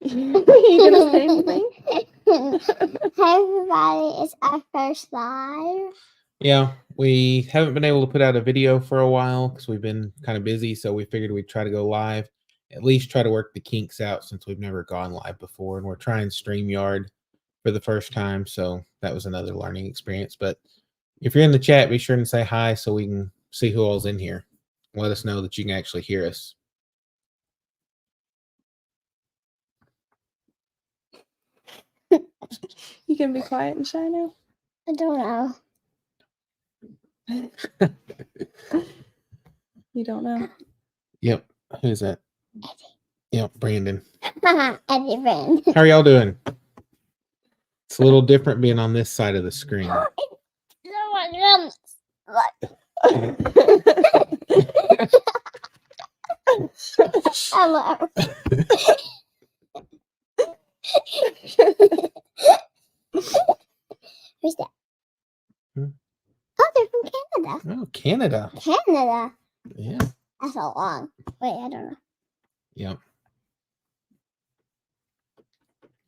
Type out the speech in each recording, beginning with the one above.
You gonna say anything? Hi everybody, it's our first live. Yeah, we haven't been able to put out a video for a while because we've been kind of busy, so we figured we'd try to go live, at least try to work the kinks out since we've never gone live before, and we're trying StreamYard for the first time, so that was another learning experience. But if you're in the chat, be sure to say hi so we can see who all's in here. Let us know that you can actually hear us. You can be quiet and shy now. I don't know. You don't know. Yep. Who's that? Yep, Brandon. Eddie friend. How are y'all doing? It's a little different being on this side of the screen. Hello. Who's that? Hmm? Oh, they're from Canada. Oh, Canada. Canada. Yeah. That's so long. Wait, I don't know. Yep.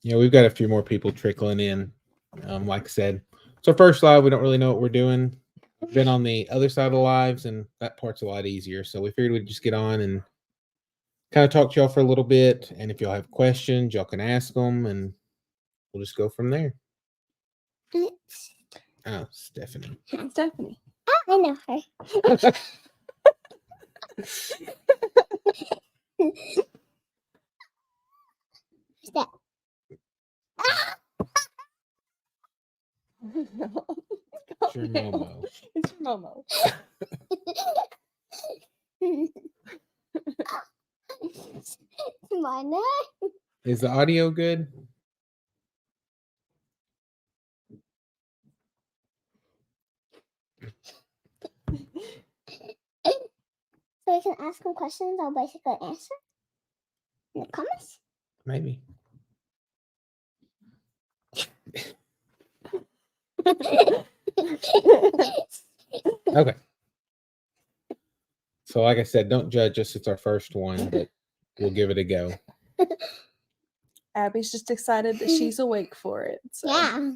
Yeah, we've got a few more people trickling in. Like I said, it's our first live. We don't really know what we're doing. We've been on the other side of the lives, and that part's a lot easier. So we figured we'd just get on and kind of talk to y'all for a little bit. And if y'all have questions, y'all can ask them, and we'll just go from there. Oh, Stephanie. Stephanie. Oh, I know her. Who's that? It's your Momo. It's your Momo. It's my name. Is the audio good? So we can ask them questions. I'll basically answer in the comments. Maybe. Okay. So like I said, don't judge us. It's our first one, but we'll give it a go. Abby's just excited that she's awake for it. So. Yeah.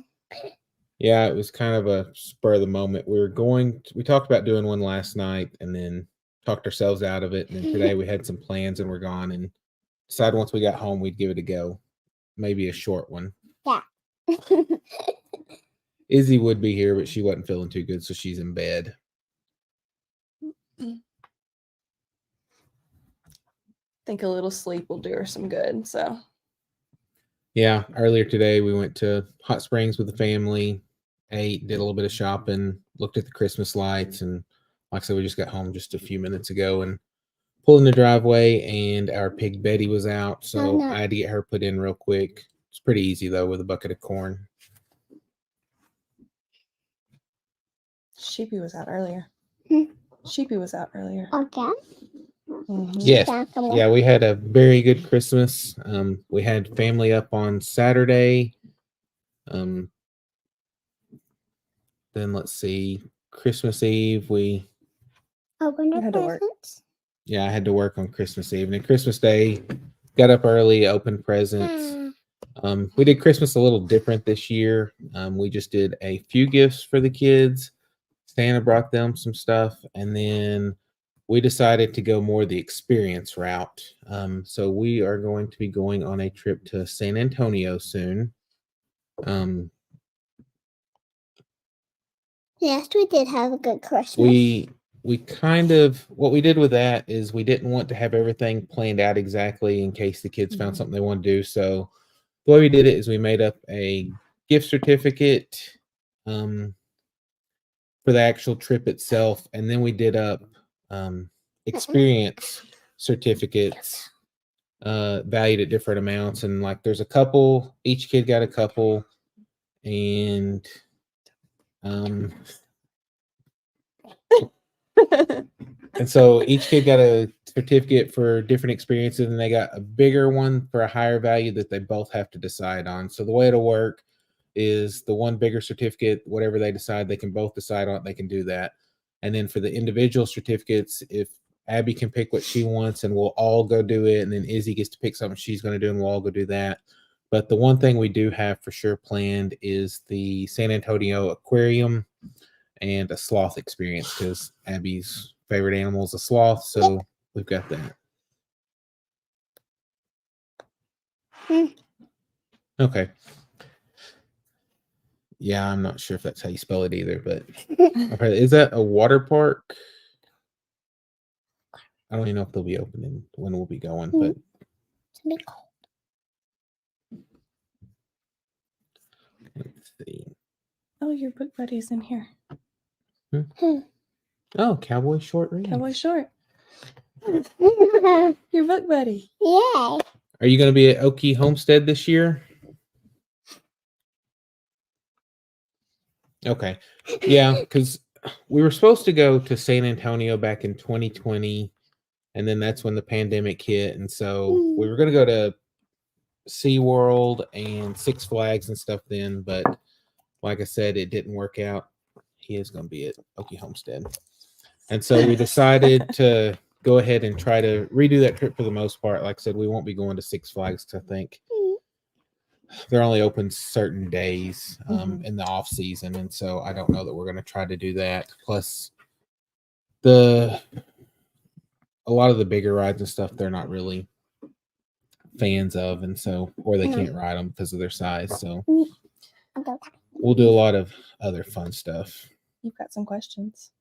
Yeah, it was kind of a spur of the moment. We talked about doing one last night and then talked ourselves out of it. And then today we had some plans and we're gone and decided once we got home, we'd give it a go. Maybe a short one. Yeah. Izzy would be here, but she wasn't feeling too good, so she's in bed. I think a little sleep will do her some good. So yeah, earlier today we went to Hot Springs with the family, ate, did a little bit of shopping, looked at the Christmas lights, and like I said, we just got home just a few minutes ago and pulled in the driveway, and our pig Betty was out, so I had to get her put in real quick. It's pretty easy though with a bucket of corn. Sheepy was out earlier. Sheepy was out earlier. Okay. Mm-hmm. Yes. Yeah, we had a very good Christmas. We had family up on Saturday. Then let's see, Christmas Eve we Opened had to work. presents. Yeah, I had to work on Christmas Eve. And then Christmas Day, got up early, opened presents. We did Christmas a little different this year. We just did a few gifts for the kids. Santa brought them some stuff, and then we decided to go more the experience route. So we are going to be going on a trip to San Antonio soon. Yes, we did have a good Christmas. We kind of, what we did with that is we didn't want to have everything planned out exactly in case the kids found something they want to do. So the way we did it is we made up a gift certificate for the actual trip itself, and then we did up experience certificates valued at different amounts, and like there's a couple, each kid got a couple, and and so each kid got a certificate for different experiences, and they got a bigger one for a higher value that they both have to decide on. So the way it'll work is the one bigger certificate, whatever they decide, they can both decide on it, they can do that. And then for the individual certificates, if Abby can pick what she wants, and we'll all go do it. And then Izzy gets to pick something she's going to do, and we'll all go do that. But the one thing we do have for sure planned is the San Antonio Aquarium and a sloth experience, because Abby's favorite animal is a sloth. So we've got that. Okay. Yeah, I'm not sure if that's how you spell it either, but okay, is that a water park? I don't even know if they'll be opening when we'll be going, but It's gonna be cold. let's see. Oh, your book buddy's in here. Oh, Cowboy Short Reading. Cowboy Short. Yay! Your book buddy. Are you going to be at Okie Homestead this year? Okay. Yeah, because we were supposed to go to San Antonio back in 2020, and then that's when the pandemic hit. And so we were going to go to SeaWorld and Six Flags and stuff then, but like I said, it didn't work out. He is going to be at Okie Homestead. And so we decided to go ahead and try to redo that trip for the most part. Like I said, we won't be going to Six Flags, I think. They're only open certain days in the off season, and so I don't know that we're going to try to do that. Plus, a lot of the bigger rides and stuff they're not really fans of, and so or they can't ride them because of their size. So we'll do a lot of other fun stuff. You've got some questions.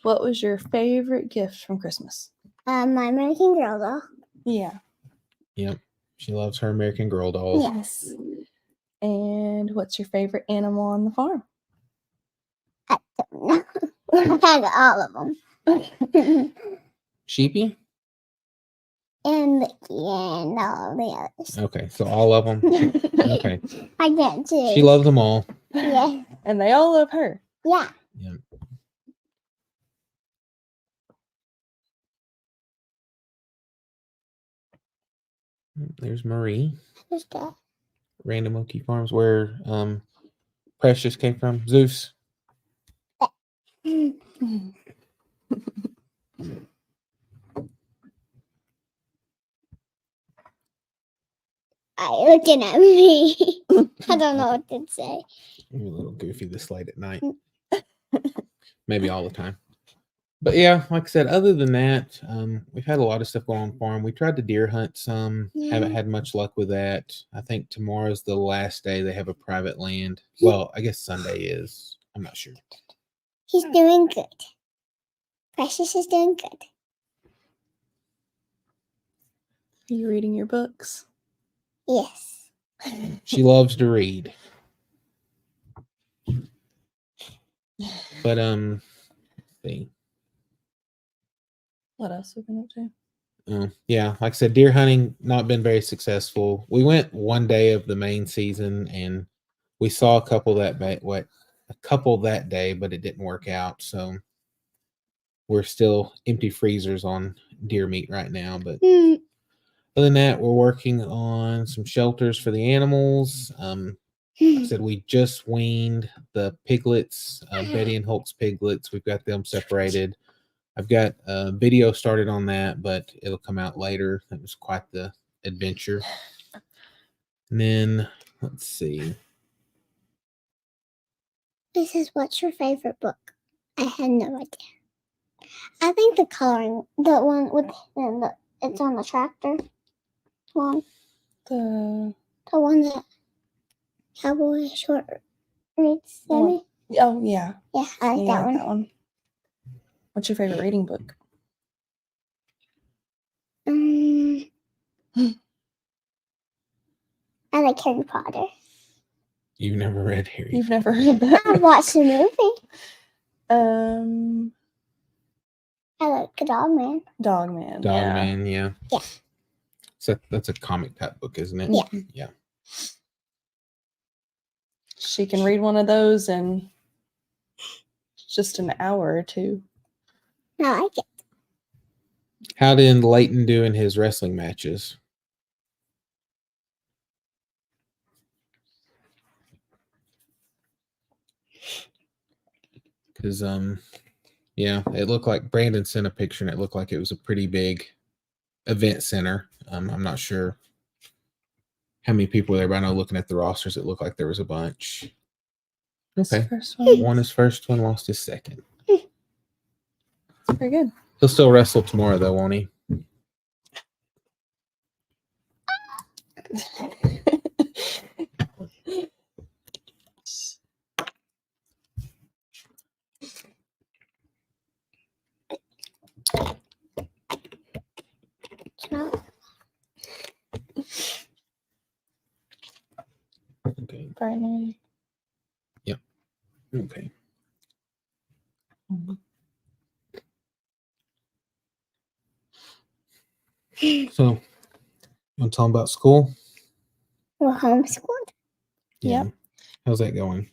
What was your favorite gift from Christmas? My American Girl doll. Yeah. Yep, she loves her American Girl dolls. Yes. And what's your favorite animal on the farm? I don't know. I had all of them. Sheepy? And Mickey and all the others. Okay, so all of them. Okay, I can't choose. she loves them all. Yeah. And they all love her. Yeah. Yeah. There's Marie. Who's that? Random Okie Farms, where Precious came from. Zeus. Are you looking at me? I don't know what to say. You're a little goofy this late at night. Maybe all the time. But yeah, like I said, other than that, we've had a lot of stuff going on farm. We tried to deer hunt some. Haven't had much luck with that. I think tomorrow's the last day they have a private land. Well, I guess Sunday is. I'm not sure. He's doing good. Precious is doing good. Are you reading your books? Yes. She loves to read. But let's see. What else have we been up to? Yeah, like I said, deer hunting not been very successful. We went one day of the main season, and we saw a couple that day, but it didn't work out. So we're still empty freezers on deer meat right now. But other than that, we're working on some shelters for the animals. Like I said, we just weaned the piglets, Betty and Hulk's piglets. We've got them separated. I've got a video started on that, but it'll come out later. That was quite the adventure. And then, let's see. This is what's your favorite book? I had no idea. I think the coloring, the one with it's on the tractor one. The one that Cowboy Short reads. one. Oh yeah. Yeah, I like that one. What's your favorite reading book? I like Harry Potter. You've never read Harry. You've never heard that? I've watched the movie. I like Dogman. Dogman. Dogman, yeah. Yeah. So that's a comic type book, isn't it? Yeah. Yeah. She can read one of those in just an hour or two. I like it. How did Leighton do in his wrestling matches? Because Yeah, it looked like Brandon sent a picture, and it looked like it was a pretty big event center. I'm not sure how many people were there, but I know looking at the rosters, it looked like there was a bunch. This Okay, first one. won his first one, lost his second. Very good. He'll still wrestle tomorrow, though, won't he? No. Okay. Finally. Okay. So, you want to tell them about school? We're homeschooled. Yep. How's that going?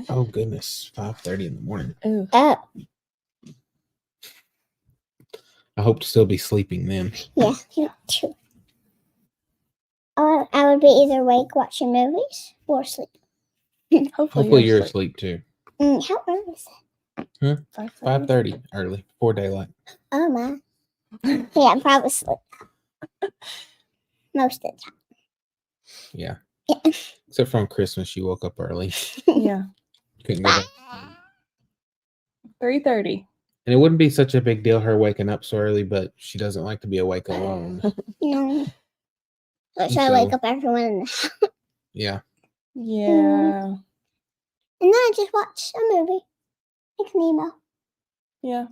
Oh goodness, 5:30 in the morning. Ooh. Oh, I hope to still be sleeping then. yeah, yeah, true. I would be either awake watching movies or sleep. Hopefully you're asleep too. How early is it? 5:30 early, before daylight. Oh my. Yeah, I'm probably sleep most of the time. Yeah. Yeah. Except for on Christmas, you woke up early. Yeah. Couldn't go back. 3:30. And it wouldn't be such a big deal her waking up so early, but she doesn't like to be awake alone. No. So should I wake up everyone in the house? Yeah. Yeah. And then I just watch a movie. Like Nemo. Yeah.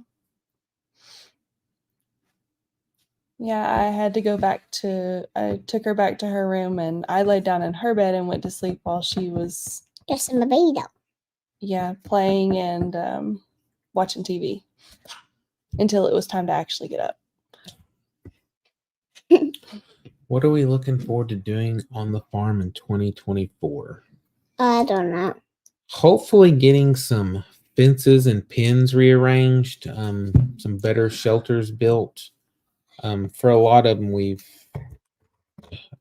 Yeah, I had to go back to, I took her back to her room and I laid down in her bed and went to sleep while she was, Just in the video. yeah, playing and watching TV until it was time to actually get up. What are we looking forward to doing on the farm in 2024? I don't know. Hopefully getting some fences and pens rearranged, some better shelters built. For a lot of them, we've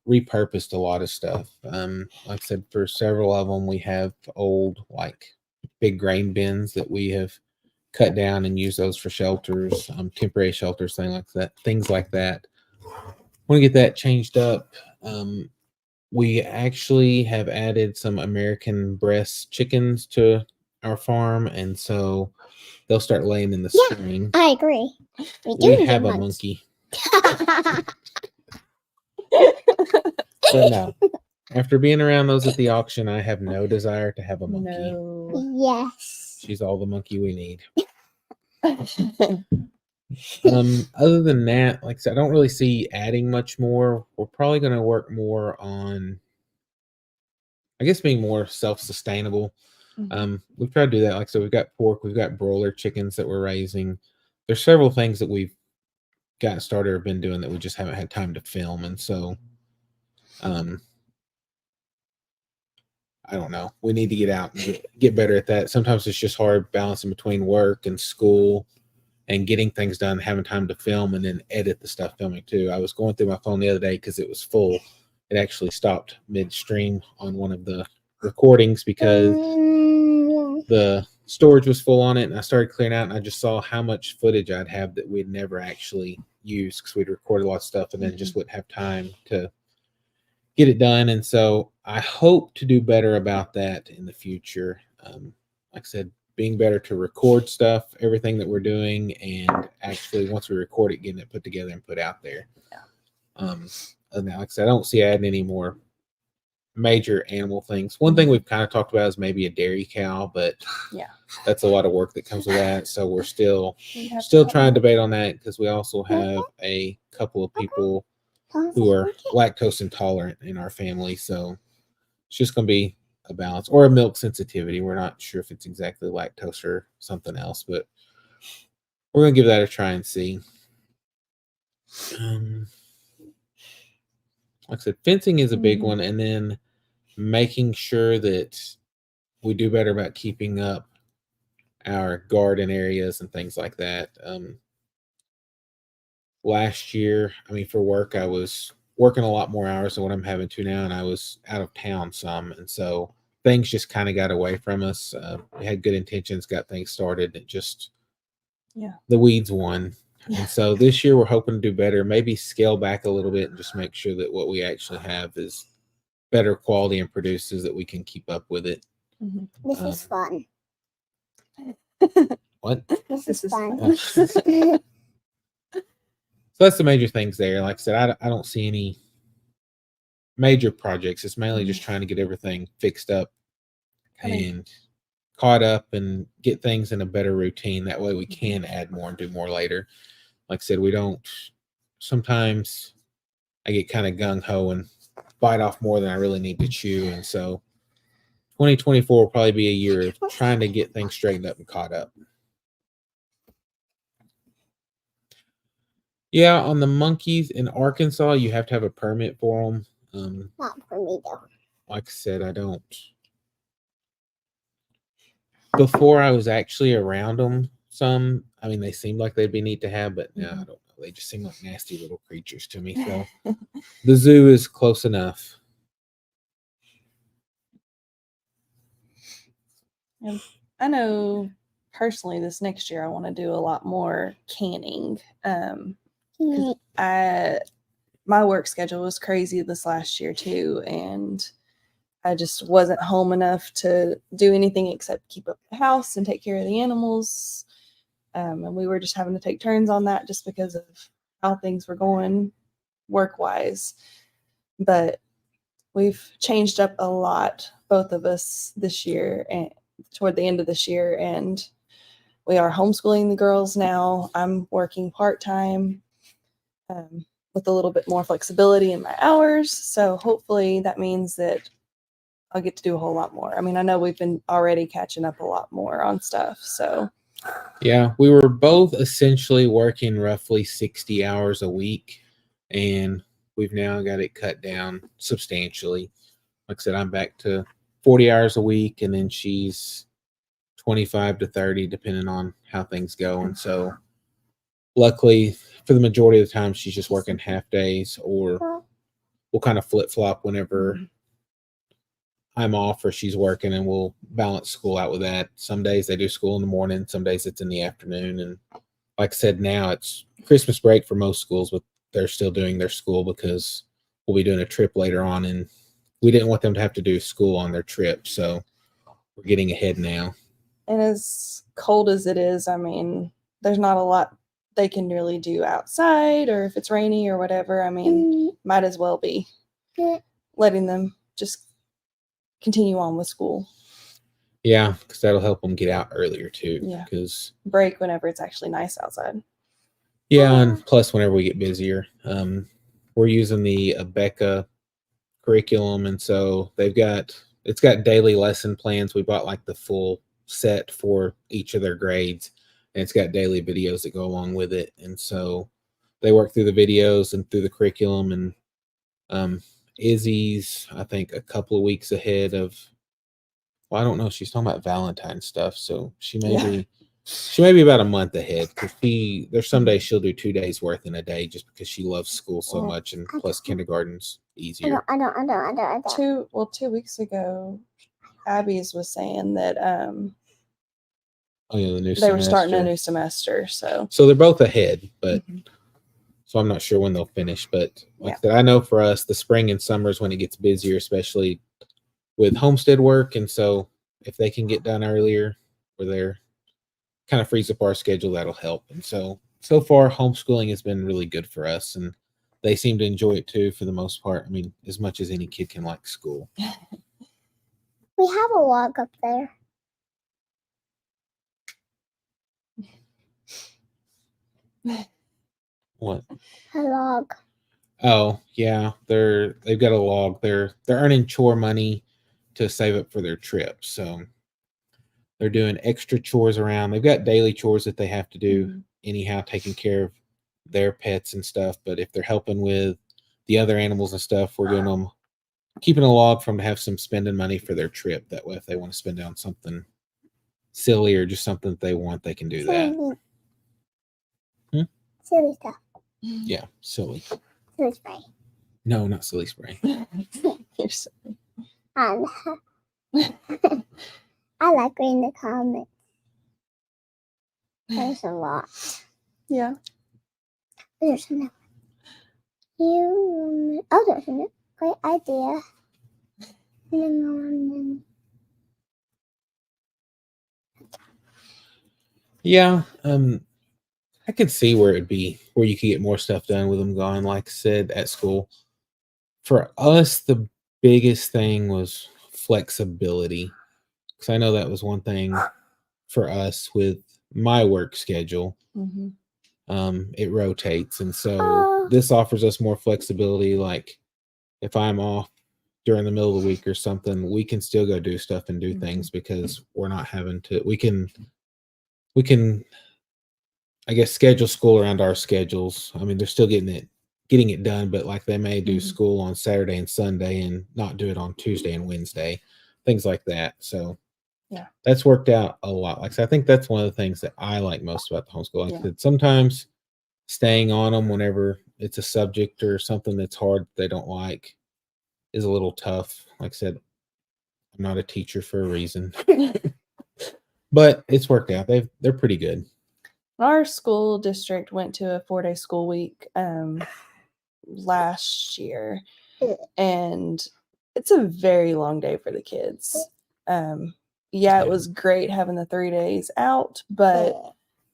repurposed a lot of stuff. Like I said, for several of them, we have old, like big grain bins that we have cut down and use those for shelters, temporary shelters, things like that. Want to get that changed up. We actually have added some American breast chickens to our farm, and so they'll start laying in the Yeah. spring. I agree. We have a monkey. But no, after being around those at the auction, I have no desire to have a monkey. No. Yes. She's all the monkey we need. Other than that, like I said, I don't really see adding much more. We're probably going to work more on, I guess, being more self-sustainable. We've tried to do that. Like, so we've got pork, we've got broiler chickens that we're raising. There's several things that we've gotten started or been doing that we just haven't had time to film. And so, I don't know. We need to get out and get better at that. Sometimes it's just hard balancing between work and school and getting things done, having time to film and then edit the stuff filming too. I was going through my phone the other day because it was full. It actually stopped midstream on one of the recordings because the storage was full on it, and I started clearing out and I just saw how much footage I'd have that we'd never actually used because we'd recorded a lot of stuff and then just wouldn't have time to get it done. And so I hope to do better about that in the future. Like I said, being better to record stuff, everything that we're doing, and actually once we record it, getting it put together and put out there. And like I said, I don't see adding any more major animal things. One thing we've kind of talked about is maybe a dairy cow, but Yeah. that's a lot of work that comes with that. So we're still We have trying to debate on that because we also have a couple of people who are lactose intolerant in our family. So it's just going to be a balance, or a milk sensitivity. We're not sure if it's exactly lactose or something else, but we're going to give that a try and see. Like I said, fencing is a big one, and then making sure that we do better about keeping up our garden areas and things like that. Last year, I mean, for work, I was working a lot more hours than what I'm having to now, and I was out of town some, and so things just kind of got away from us. We had good intentions, got things started, and just the weeds won. And so this year we're hoping to do better, maybe scale back a little bit and just make sure that what we actually have is better quality and produces that we can keep up with it. This is fun. What? This is fun. So that's the major things there. Like I said, I don't see any major projects. It's mainly just trying to get everything fixed up and caught up and get things in a better routine. That way we can add more and do more later. Like I said, we don't, sometimes I get kind of gung-ho and bite off more than I really need to chew. And so 2024 will probably be a year of trying to get things straightened up and caught up. Yeah, on the monkeys in Arkansas, you have to have a permit for them. Not for me though. Like I said, I don't. Before I was actually around them some, I mean, they seemed like they'd be neat to have, but now I don't know. They just seem like nasty little creatures to me. So the zoo is close enough. And I know personally this next year I want to do a lot more canning. 'Cause my work schedule was crazy this last year too, and I just wasn't home enough to do anything except keep up the house and take care of the animals. And we were just having to take turns on that just because of how things were going work-wise. But we've changed up a lot, both of us, this year and toward the end of this year. And we are homeschooling the girls now. I'm working part-time with a little bit more flexibility in my hours. So hopefully that means that I'll get to do a whole lot more. I mean, I know we've been already catching up a lot more on stuff. So yeah, we were both essentially working roughly 60 hours a week, and we've now got it cut down substantially. Like I said, I'm back to 40 hours a week, and then she's 25 to 30, depending on how things go. And so luckily, for the majority of the time, she's just working half days, or we'll kind of flip flop whenever I'm off or she's working, and we'll balance school out with that. Some days they do school in the morning, some days it's in the afternoon. And like I said, now it's Christmas break for most schools, but they're still doing their school because we'll be doing a trip later on, and we didn't want them to have to do school on their trip. So we're getting ahead now. And as cold as it is, I mean, there's not a lot they can really do outside, or if it's rainy or whatever. I mean, might as well be letting them just continue on with school. Yeah, because that'll help them get out earlier too. Yeah. Because break whenever it's actually nice outside. Yeah, and plus whenever we get busier, we're using the Abeka curriculum, and so it's got daily lesson plans. We bought like the full set for each of their grades, and it's got daily videos that go along with it. And so they work through the videos and through the curriculum. And Izzy's, I think, a couple of weeks ahead of. Well, I don't know. She's talking about Valentine's stuff, so she may be about a month ahead, because there's some days she'll do 2 days worth in a day just because she loves school so much, and plus kindergarten's easier. I don't. 2 weeks ago, Abby's was saying that Oh yeah, the new they were starting a semester. new semester, so So they're both ahead, but so I'm not sure when they'll finish. But like I said, I know for us, the spring and summer is when it gets busier, especially with homestead work. And so if they can get done earlier, or they're kind of frees up our schedule, that'll help. And so far, homeschooling has been really good for us, and they seem to enjoy it too, for the most part. I mean, as much as any kid can like school. We have a log up there. What? A log. Oh yeah, they've got a log. They're earning chore money to save up for their trip. So they're doing extra chores around. They've got daily chores that they have to do anyhow, taking care of their pets and stuff. But if they're helping with the other animals and stuff, we're doing them, keeping a log for them to have some spending money for their trip. That way, if they want to spend it on something silly or just something that they want, they can do that. Silly stuff. Yeah, silly. Silly spray. No, not silly spray. You're silly. And I like reading the comments. There's a lot. Yeah. There's another. Oh, there's a great idea. Yeah, I could see where it'd be where you could get more stuff done with them gone. Like I said, at school, for us, the biggest thing was flexibility. Because I know that was one thing for us with my work schedule. Mm-hmm. It rotates, and so Oh. this offers us more flexibility. Like if I'm off during the middle of the week or something, we can still go do stuff and do things because we're not having to. We can, I guess, schedule school around our schedules. I mean, they're still getting it done, but like they may do school on Saturday and Sunday and not do it on Tuesday and Wednesday, things like that. So yeah, that's worked out a lot. Like, so I think that's one of the things that I like most about the homeschool. Like I said, sometimes staying on them whenever it's a subject or something that's hard they don't like is a little tough. Like I said, I'm not a teacher for a reason, but it's worked out. They're pretty good. Our school district went to a 4-day school week last year, and it's a very long day for the kids. Yeah, it was great having the 3 days out, but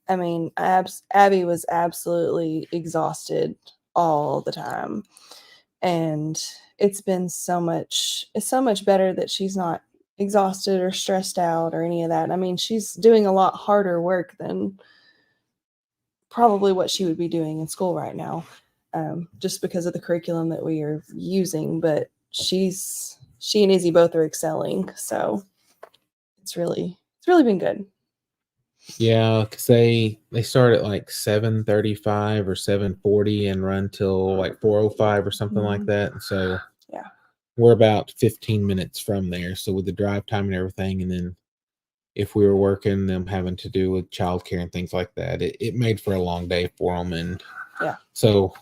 I mean, Abby was absolutely exhausted all the time, and it's so much better that she's not exhausted or stressed out or any of that. I mean, she's doing a lot harder work than probably what she would be doing in school right now, just because of the curriculum that we are using. But she and Izzy both are excelling, so it's really been good. Yeah, because they start at like 7:35 or 7:40 and run till like 4:05 or something like that. And so yeah, we're about 15 minutes from there. So with the drive time and everything, and then if we were working, them having to do with childcare and things like that, it made for a long day for them. And yeah, so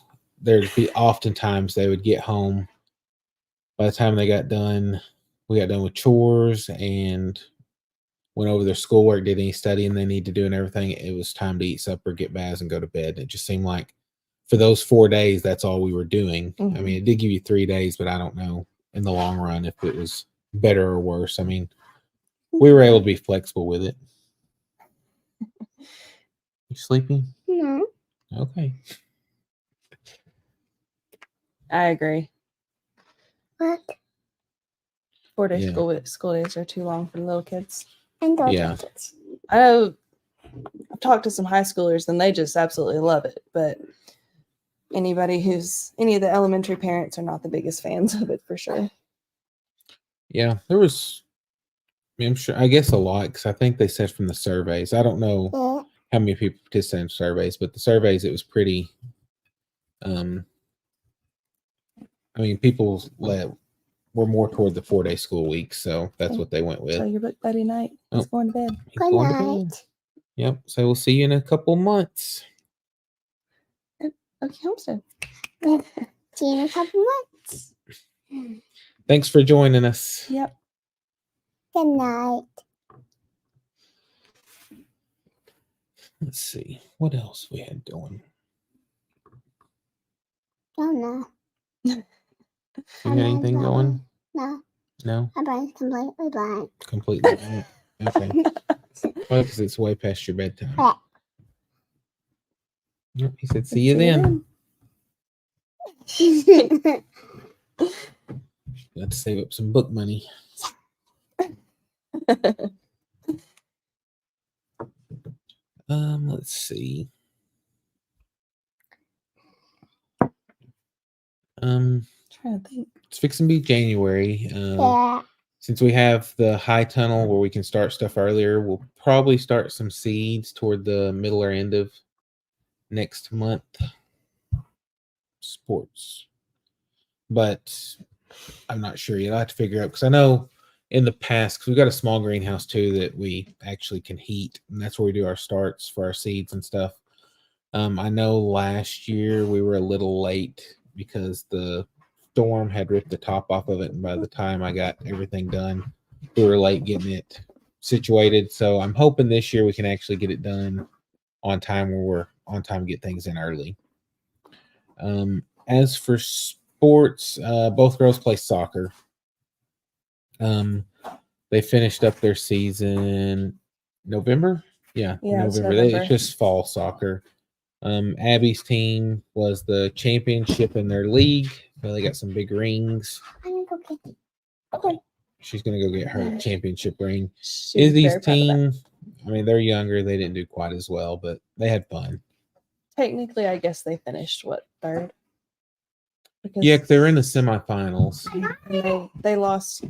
there'd be oftentimes they would get home. By the time they got done, we got done with chores and went over their schoolwork, did any studying they need to do and everything. It was time to eat supper, get baths, and go to bed. It just seemed like for those 4 days, that's all we were doing. I mean, it did give you 3 days, but I don't know in the long run if it was better or worse. I mean, we were able to be flexible with it. You sleepy? No. Okay. I agree. What? 4-day school days are too long for the little kids. And those Yeah. kids. I know I've talked to some high schoolers and they just absolutely love it, but any of the elementary parents are not the biggest fans of it for sure. Yeah, there was, I'm sure, I guess a lot, because I think they said from the surveys. I don't know how many people participate in surveys, but the surveys, it was pretty, I mean, people were more toward the 4-day school week, so that's what they went with. So your book buddy night is going to bed. Good night. Yep. So we'll see you in a couple months. Okay, Homestead. See you in a couple months. Thanks for joining us. Yep. Good night. Let's see what else we had going. Don't know. You got anything going? No. No. My brain's completely blank. Completely blank. Okay. Well, because it's way past your bedtime. Yep, he said, "See you then." Got to save up some book money. Let's see. Trying to think. It's fixing to be January. Since we have the high tunnel where we can start stuff earlier, we'll probably start some seeds toward the middle or end of next month. Sports. But I'm not sure yet. I'll have to figure out, because I know in the past, because we've got a small greenhouse too that we actually can heat, and that's where we do our starts for our seeds and stuff. I know last year we were a little late because the storm had ripped the top off of it, and by the time I got everything done, we were late getting it situated. So I'm hoping this year we can actually get it done on time, where we're on time to get things in early. As for sports, both girls play soccer. They finished up their season November. Yeah, Yeah, it's November. November. It's just fall soccer. Abby's team was the championship in their league. So they got some big rings. I'm gonna go get it. Okay. She's gonna go get her championship ring. She's Izzy's very proud of that. team, I mean, they're younger. They didn't do quite as well, but they had fun. Technically, I guess they finished third. Because Yeah, they're in the semifinals. and they lost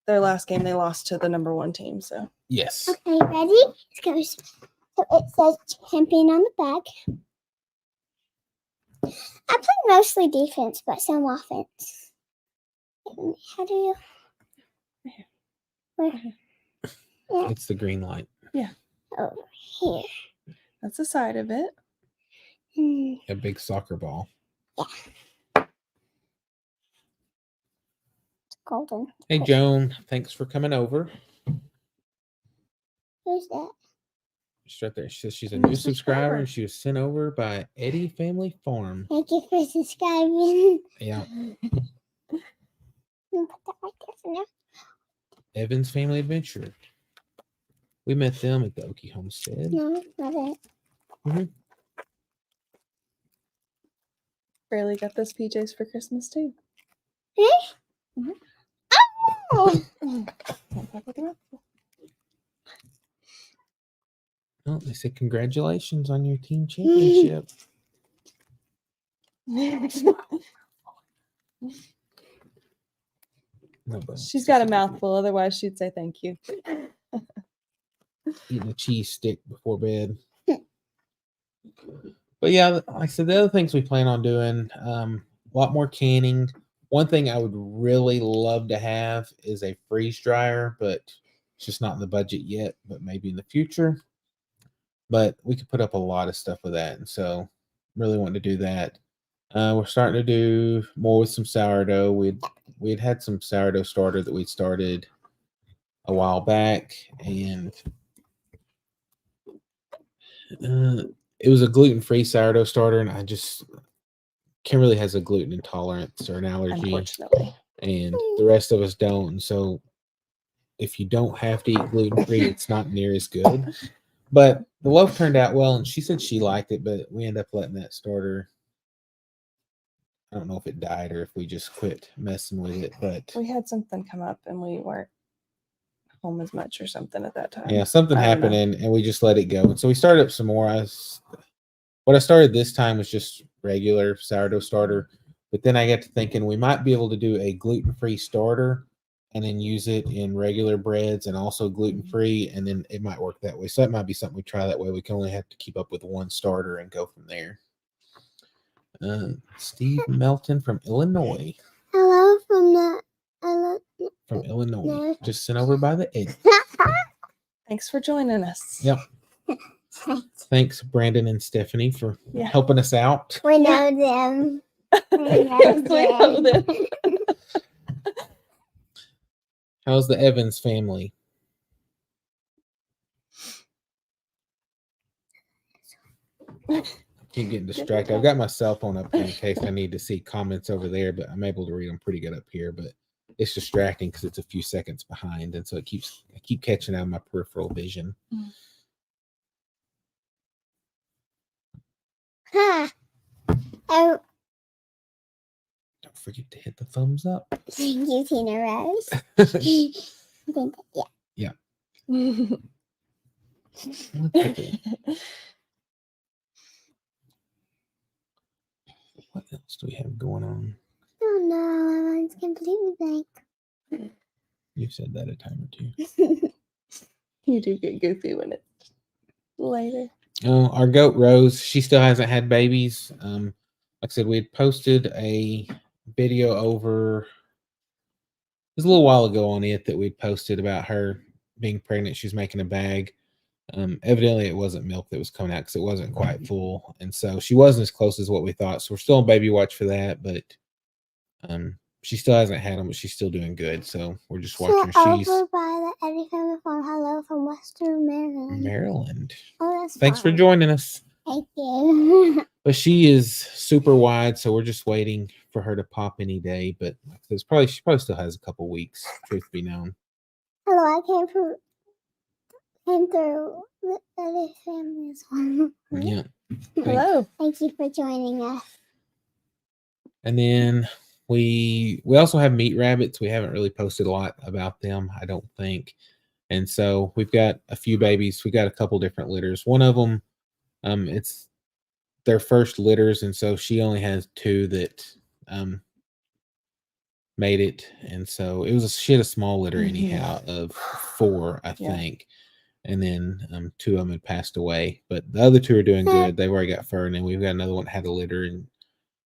their last game. They lost to the number 1 team. So Yes. Okay, ready? Let's go. So it says champion on the back. I play mostly defense, but some offense. How do you? Where? Yeah. It's the green light. Over here. that's the side of it. A big soccer ball. It's golden. Hey, Joan. Thanks for coming over. Who's that? She's right there. She says she's a New new subscriber subscriber. and she was sent over by Eddie Family Farm. Thank you for subscribing. Yeah. I'm gonna put that right there for now. Evan's Family Adventure. We met them at the Okie Homestead. No, not it. Barely got those PJs for Christmas too. Eh? Oh! Oh, they said congratulations on your team championship. No, but She's got a mouthful. Otherwise, she'd say thank you. eating a cheese stick before bed. But yeah, like I said, the other things we plan on doing, a lot more canning. One thing I would really love to have is a freeze dryer, but it's just not in the budget yet, but maybe in the future. But we could put up a lot of stuff with that. And so really want to do that. We're starting to do more with some sourdough. We'd had some sourdough starter that we'd started a while back, and it was a gluten-free sourdough starter, and I just Kimberly has a gluten intolerance or an allergy, Unfortunately, and the rest of us don't. And so if you don't have to eat gluten-free, it's not near as good. But the loaf turned out well, and she said she liked it, but we ended up letting that starter. I don't know if it died or if we just quit messing with it, but we had something come up and we weren't home as much or something at that time. yeah, something I don't happened know. and we just let it go. And so we started up some more. What I started this time was just regular sourdough starter, but then I got to thinking we might be able to do a gluten-free starter and then use it in regular breads and also gluten-free, and then it might work that way. So that might be something we try that way. We can only have to keep up with one starter and go from there. Steve Melton from Illinois. Hello from the. From Illinois. No. Just sent over by the Eddie. Thanks for joining us. Yep. Thanks, Brandon and Stephanie, for Yeah. helping us out. We know them. Yes, we know them. How's the Evans family? Keep getting distracted. I've got my cell phone up here in case I need to see comments over there, but I'm able to read them pretty good up here. But it's distracting because it's a few seconds behind, and so I keep catching out of my peripheral vision. Huh. Oh, Don't forget to hit the thumbs up. thank you, Tina Rose. Yeah. What else do we have going on? Oh no, my mind's completely blank. You've said that a time or two. You do get goofy when it's later. Our goat Rose, she still hasn't had babies. Like I said, we had posted a video over. It was a little while ago on it that we'd posted about her being pregnant. She was making a bag. Evidently, it wasn't milk that was coming out because it wasn't quite full, and so she wasn't as close as what we thought. So we're still on baby watch for that, but she still hasn't had them, but she's still doing good. So we're just So watching her. She's over by the Eddie Family Farm. Hello from Western Maryland. Maryland. Oh, that's Thanks for fun. joining us. Thank you. But she is super wide, so we're just waiting for her to pop any day. But she probably still has a couple weeks, truth be known. Hello, I came through the Eddie Family's Farm. Yeah. Hello. Thank you for joining us. And then we also have meat rabbits. We haven't really posted a lot about them, I don't think. And so we've got a few babies. We got a couple different litters. One of them, it's their first litters, and so she only has 2 that made it. And so she had a small litter anyhow of 4, I think. And then 2 of them had passed away, but the other 2 are doing good. They've already got fur, and then we've got another one that had a litter, and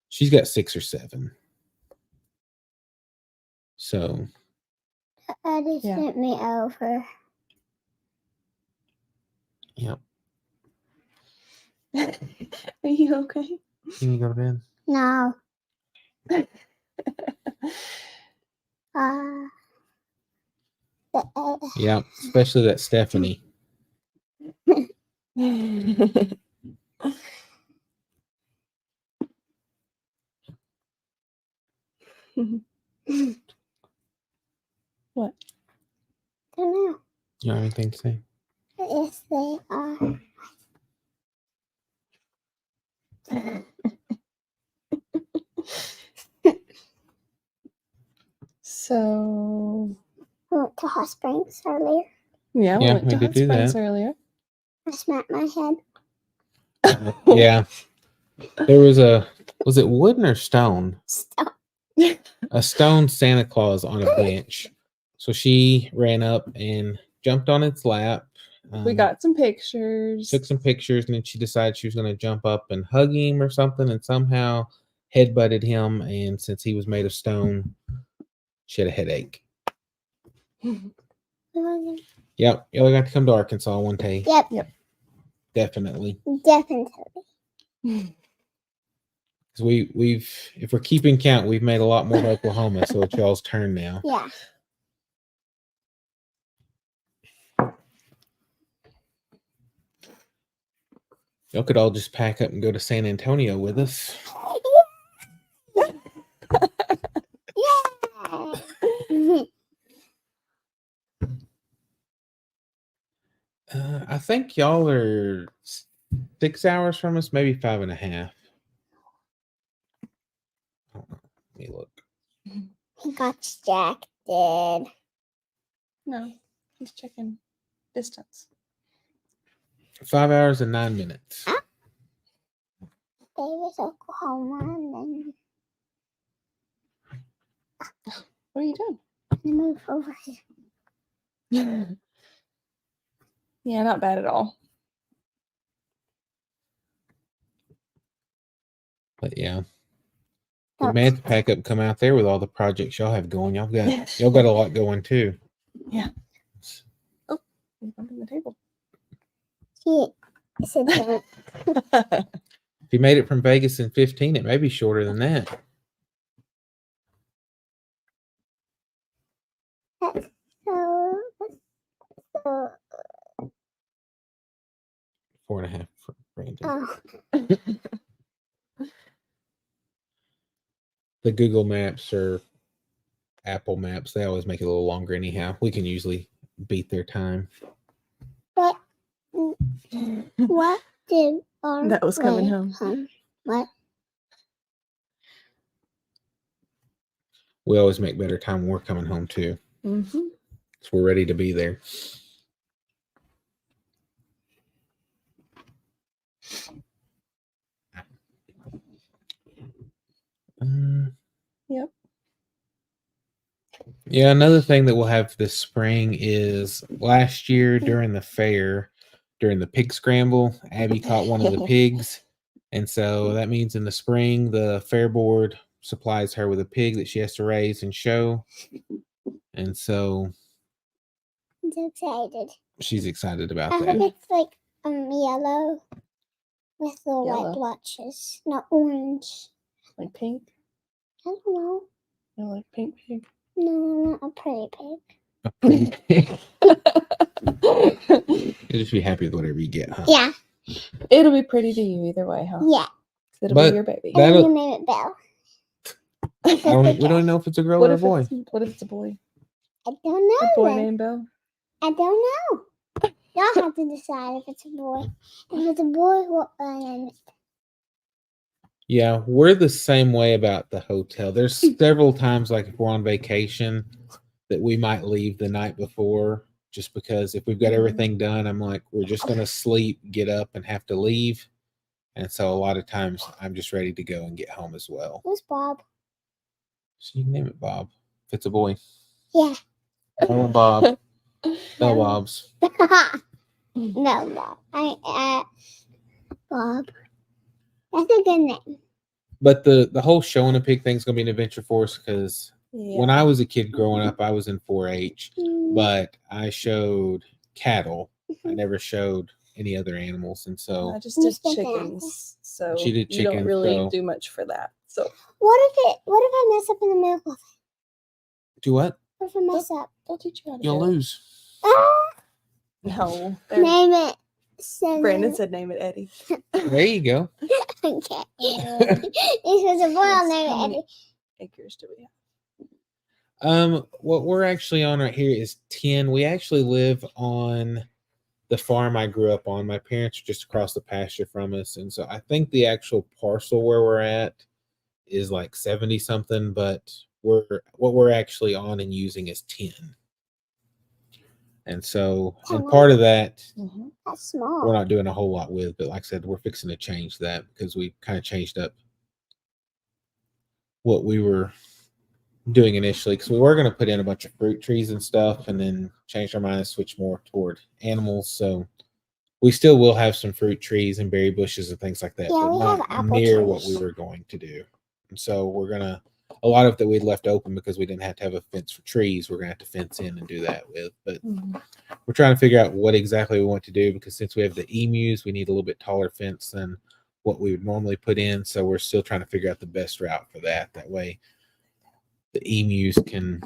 she's got 6 or 7. So Eddie sent me over. Yep. Are you okay? Can you go to bed? No. Yeah, especially that Stephanie. What? Don't know. You have anything to say? Yes, they are. So I went to Hot Springs earlier. yeah, we Yeah, went we to did Hot do Springs that. earlier. I smacked my head. Yeah. There was it wooden or stone? Stop. A stone Santa Claus on a bench. So she ran up and jumped on its lap. We got some pictures. Took some pictures, and then she decided she was going to jump up and hug him or something, and somehow headbutted him. And since he was made of stone, she had a headache. Yep, y'all got to come to Arkansas one day. Yep. Definitely. Definitely. Because we've if we're keeping count, we've made a lot more to Oklahoma, so it's y'all's turn now. Yeah. Y'all could all just pack up and go to San Antonio with us. Yeah. I think y'all are 6 hours from us, maybe 5.5. I don't know. Let me look. He got distracted. No, he's checking distance. 5 hours and 9 minutes. Davis, Oklahoma, and then What are you doing? move over here. Yeah, not bad at all. But yeah. We may have to pack up and come out there with all the projects y'all have going. Y'all got a lot going too. Yeah. Oh, you're bumping the table. He said that. If you made it from Vegas in 15, it may be shorter than that. So 4.5 for Brandon. oh, The Google Maps or Apple Maps, they always make it a little longer anyhow. We can usually beat their time. what did our That was coming way home. What? We always make better time when we're coming home too. Mm-hmm. So we're ready to be there. Yep. Yeah, another thing that we'll have this spring is last year during the fair, during the pig scramble, Abby caught one of the pigs. And so that means in the spring, the fair board supplies her with a pig that she has to raise and show. And so I'm so excited. she's excited about I that. hope it's like yellow with the white Yellow. blotches, not orange. Like pink. I don't know. I like pink pig. No, not a pretty pig. You'll just be happy with whatever you get, huh? Yeah, It'll be pretty to you either way, huh? yeah. It'll But be your baby. And then That'll- you name it Belle. we don't know if it's a girl What or a if boy. it's a boy? I don't know. A boy then. named Belle? I don't know. Y'all have to decide if it's a boy. If it's a boy, what will I name it? Yeah, we're the same way about the hotel. There's several times, like if we're on vacation, that we might leave the night before just because if we've got everything done, I'm like, we're just going to sleep, get up, and have to leave. And so a lot of times I'm just ready to go and get home as well. Who's Bob? So you can name it Bob if it's a boy. Yeah. Oh, Bob. No No. Bobs. No, Bob. Bob. That's a good name. But the whole showing a pig thing is going to be an adventure for us because Yeah. when I was a kid growing up, I was in 4-H, but I showed cattle. I never showed any other animals, and so I just You did spent that. chickens, so She did you don't chickens, really so- do much for that. So What if I mess up in the middle? do what? What if I mess up? they'll teach you how to You'll do it. lose. Ah! No, they're- Name it. Seven. Brandon said name it Eddie. There you go. Okay. This was a boy. I'll name How it many Eddie. acres do we have? What we're actually on right here is 10. We actually live on the farm I grew up on. My parents are just across the pasture from us, and so I think the actual parcel where we're at is like 70 something, but what we're actually on and using is 10. And so, and part of that That's small. we're not doing a whole lot with, but like I said, we're fixing to change that because we kind of changed up what we were doing initially because we were going to put in a bunch of fruit trees and stuff and then changed our mind and switch more toward animals. So we still will have some fruit trees and berry bushes and things like that, Yeah, but we have not apple near what trees. we were going to do. And so we're going to, a lot of that we left open because we didn't have to have a fence for trees. We're going to have to fence in and do that with, but we're trying to figure out what exactly we want to do because since we have the emus, we need a little bit taller fence than what we would normally put in. So we're still trying to figure out the best route for that. That way the emus can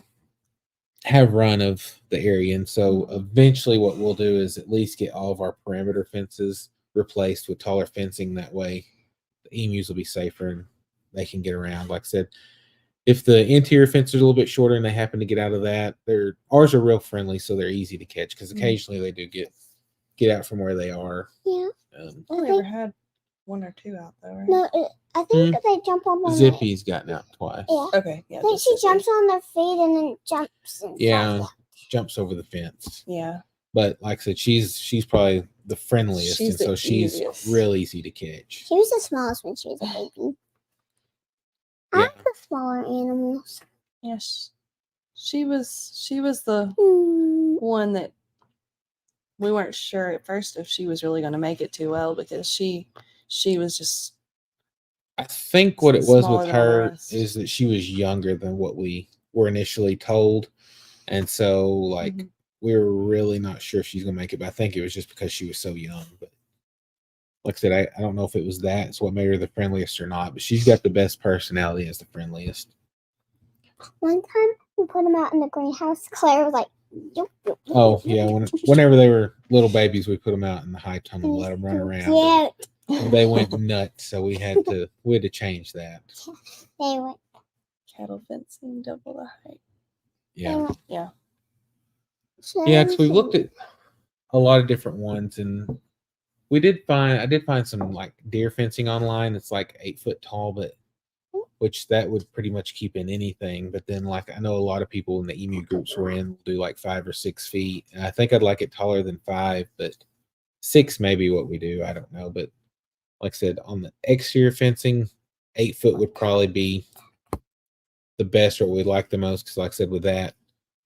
have run of the area. And so eventually what we'll do is at least get all of our perimeter fences replaced with taller fencing. That way the emus will be safer and they can get around. Like I said, if the interior fence is a little bit shorter and they happen to get out of that, ours are real friendly, so they're easy to catch because occasionally they do get out from where they are. Yeah. Only ever had one or two out though, right? No, I think they jump up on Zippy's gotten out twice. Yeah. Okay, yeah. I think just she Zippy. jumps on their feet and then jumps. Inside Yeah, them. jumps over the fence. Yeah. But like I said, she's probably the friendliest, She's and so the she's easiest. real easy to catch. She was the smallest when she was a baby. I Yeah. like the smaller animals. Yes. She was the Hmm. one that we weren't sure at first if she was really going to make it too well because she was just I think what it was Smaller with than all the her rest. is that she was younger than what we were initially told, and so like Mhm. we were really not sure if she's gonna make it. But I think it was just because she was so young. But like I said, I don't know if it was that. It's what made her the friendliest or not. But she's got the best personality as the friendliest. One time we put them out in the greenhouse. Claire was like, "Yup, yup, yup, Oh yup, yeah, yup, yup." whenever they were little babies, we put them out in the high tunnel and let them run around. Yeah, And they went nuts, so we had to change that. they went. cattle fencing double the height. Yeah, Yeah. yeah. Because we looked at a lot of different ones, and I did find some like deer fencing online. It's like 8 foot tall, but which that would pretty much keep in anything. But then like I know a lot of people in the emu groups we're in will do like 5 or 6 feet, and I think I'd like it taller than 5, but 6 may be what we do. I don't know, but like I said, on the exterior fencing, 8 foot would probably be the best or what we'd like the most. Because like I said, with that,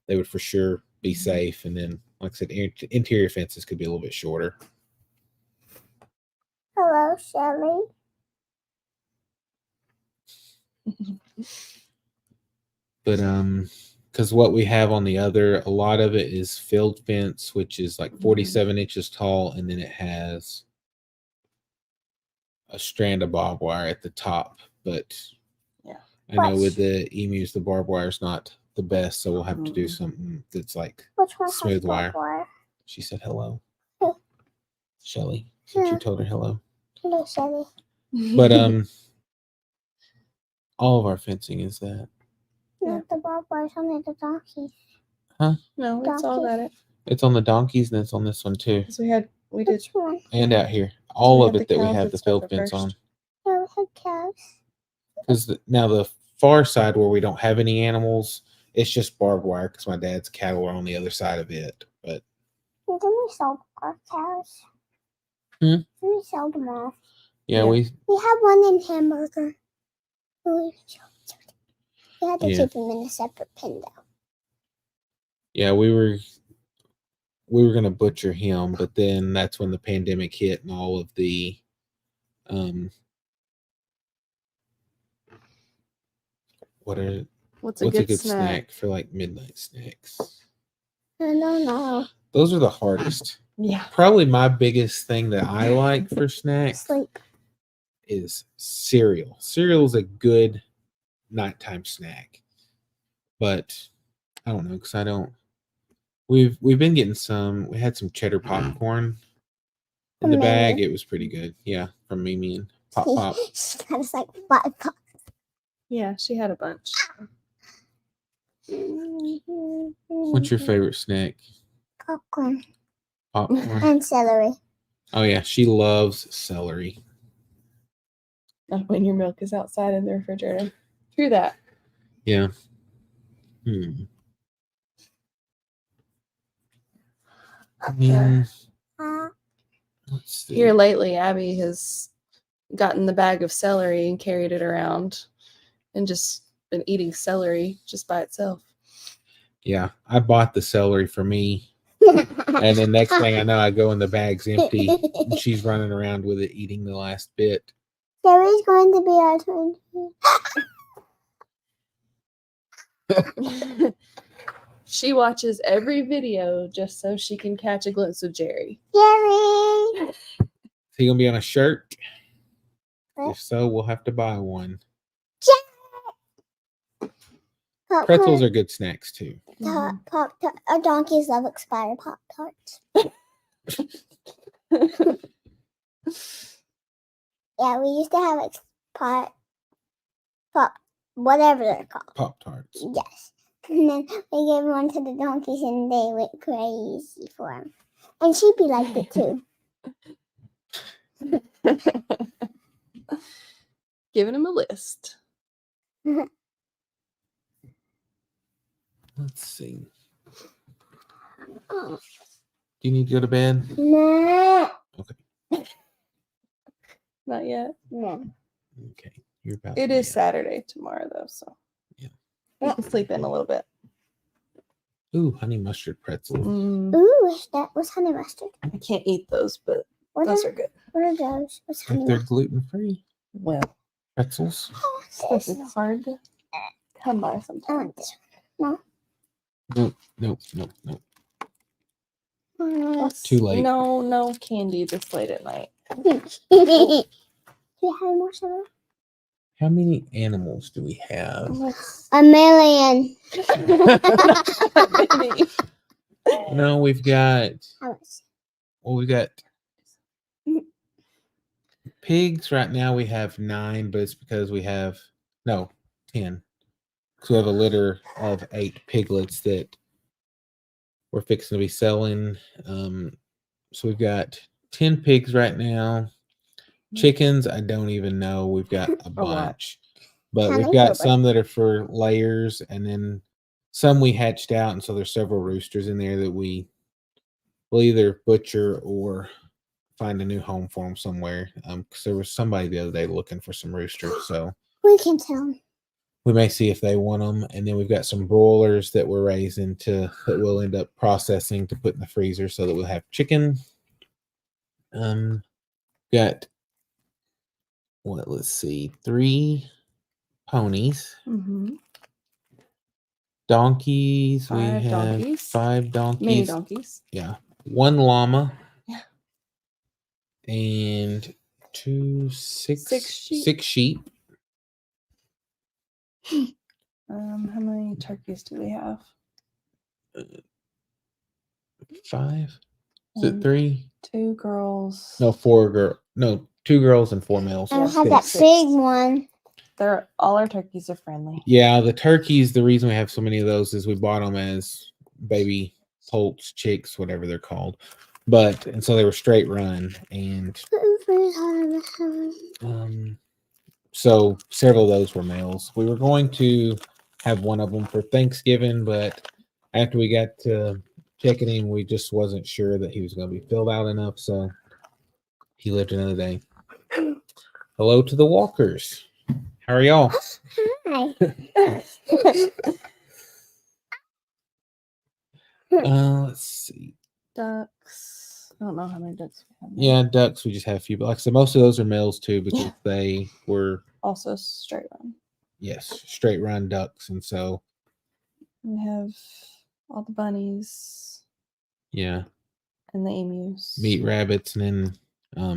they would for sure be safe. And then like I said, interior fences could be a little bit shorter. Hello, Shelly. But because what we have on the other, a lot of it is field fence, which is like 47 inches tall, and then it has a strand of barbed wire at the top. But Yeah. I know with the emus, the barbed wire is not the best, so we'll have to do Mm. something that's like Which one smooth has wire. barbed wire? She said hello. Who? Shelly. Since you Yeah. told her hello. Hello, Shelly. But all of our fencing is that. Not the barbed wire, only the donkeys. No, it's all got it. It's on the donkeys and it's on this one too. Because we did. Which one? And out here. All we of had it the that we cows have and the stuff field at fence first. on. Yeah, we had cows. Because now the far side where we don't have any animals, it's just barbed wire because my dad's cattle are on the other side of it. But And then we sold our cows. Hmm? We sold them all. yeah, Yeah. we We had one in Hamburger. We had to Yeah. keep them in a separate pen though. yeah, we were gonna butcher him, but then that's when the pandemic hit and all of the What's what's a good snack? for like midnight snacks? I don't know. Those are the hardest. Yeah. Probably my biggest thing that I like for snacks Sleep. is cereal. Cereal is a good nighttime snack, but I don't know because I don't. We've been getting some. We had some cheddar popcorn in the From bag. Mimi. It was pretty good. Yeah, from Mimi and Pop Pop. She got us like 5 pops. Yeah, she had a bunch. What's your favorite snack? Popcorn Popcorn. and celery. Oh yeah, she loves celery. Not when your milk is outside in the refrigerator. True that. Yeah. I mean, let's see. Here lately, Abby has gotten the bag of celery and carried it around and just been eating celery just by itself. Yeah, I bought the celery for me, and then next thing I know, I go and the bag's empty, and she's running around with it, eating the last bit. Gary's going to be our twin. She watches every video just so she can catch a glimpse of Jerry. Gary! Is he gonna be on a shirt? What? If so, we'll have to buy one. Popcorn. Pretzels are good snacks too. Pop-Tart. Our donkeys love expired Pop-Tarts. Yeah, we used to have expired whatever they're called. Pop-Tarts. Yes. And then we gave one to the donkeys and they went crazy for them. And Sheepy liked it too. Giving him a list. Let's see. Do you need to go to bed? No. Not yet. No. Okay. You're about It to is be up. Saturday tomorrow, though, so Yeah. you can sleep in a little bit. Ooh, honey mustard pretzels. Ooh, that was honey mustard. I can't eat those, but What those are are good. those? What's honey If they're mustard? gluten-free Well, pretzels. stuff is hard to come by sometimes. Nope. Oh, Too late. No candy this late at night. Do you have more sugar? How many animals do we have? A million. No, we've got. How much? Well, we got pigs right now. We have 9, but it's because we have 10. So we have a litter of 8 piglets that we're fixing to be selling. So we've got 10 pigs right now. Chickens, I don't even know. We've got a bunch, but we've got some that are for layers, and then some we hatched out, and so there's several roosters in there that we will either butcher or find a new home for them somewhere. Because there was somebody the other day looking for some roosters, so We can tell them. we may see if they want them. And then we've got some broilers that we're raising that we'll end up processing to put in the freezer so that we'll have chicken. Got let's see, 3 ponies. Mm-hmm. Donkeys. We 5 have donkeys. 5 donkeys. Mini donkeys. Yeah. 1 llama. Yeah. And 6 6 sheep. 6 sheep. How many turkeys do we have? 5? Is it One, 3? 2 girls. No, 4 girl. No, 2 girls and 4 males. I Yeah, had that 6. big one. All our turkeys are friendly. Yeah, the turkeys, the reason we have so many of those is we bought them as baby poults, chicks, whatever they're called. And so they were straight run. And so several of those were males. We were going to have one of them for Thanksgiving, but after we got to checking him, we just wasn't sure that he was going to be filled out enough. So he lived another day. Hello to the walkers. How are y'all? Hi. Let's see. Ducks. I don't know how many ducks we have. Yeah, ducks. We just have a few, but like I said, most of those are males too because they were Also straight run. yes, straight run ducks, and so We have all the bunnies yeah, and the emus. meat rabbits, and then How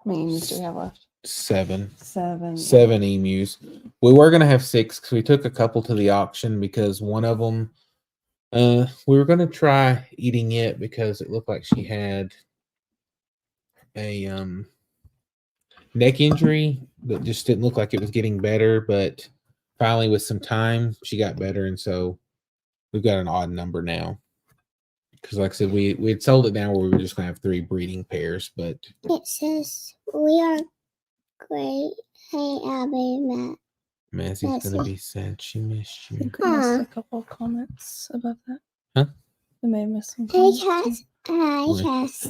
many emus do we have left? 7 7. emus. We were gonna have 6 because we took a couple to the auction because one of them, we were gonna try eating it because it looked like she had a neck injury that just didn't look like it was getting better, but finally with some time she got better, and so we've got an odd number now. Because like I said, we had sold it down where we were just gonna have 3 breeding pairs, but It says we are great. Hey, Abby, Matt. Massey's gonna be sad she missed I you. think we missed a couple of comments above that. Huh? We may have missed some Hey, comments. Cass. Hi, Wait. Cass.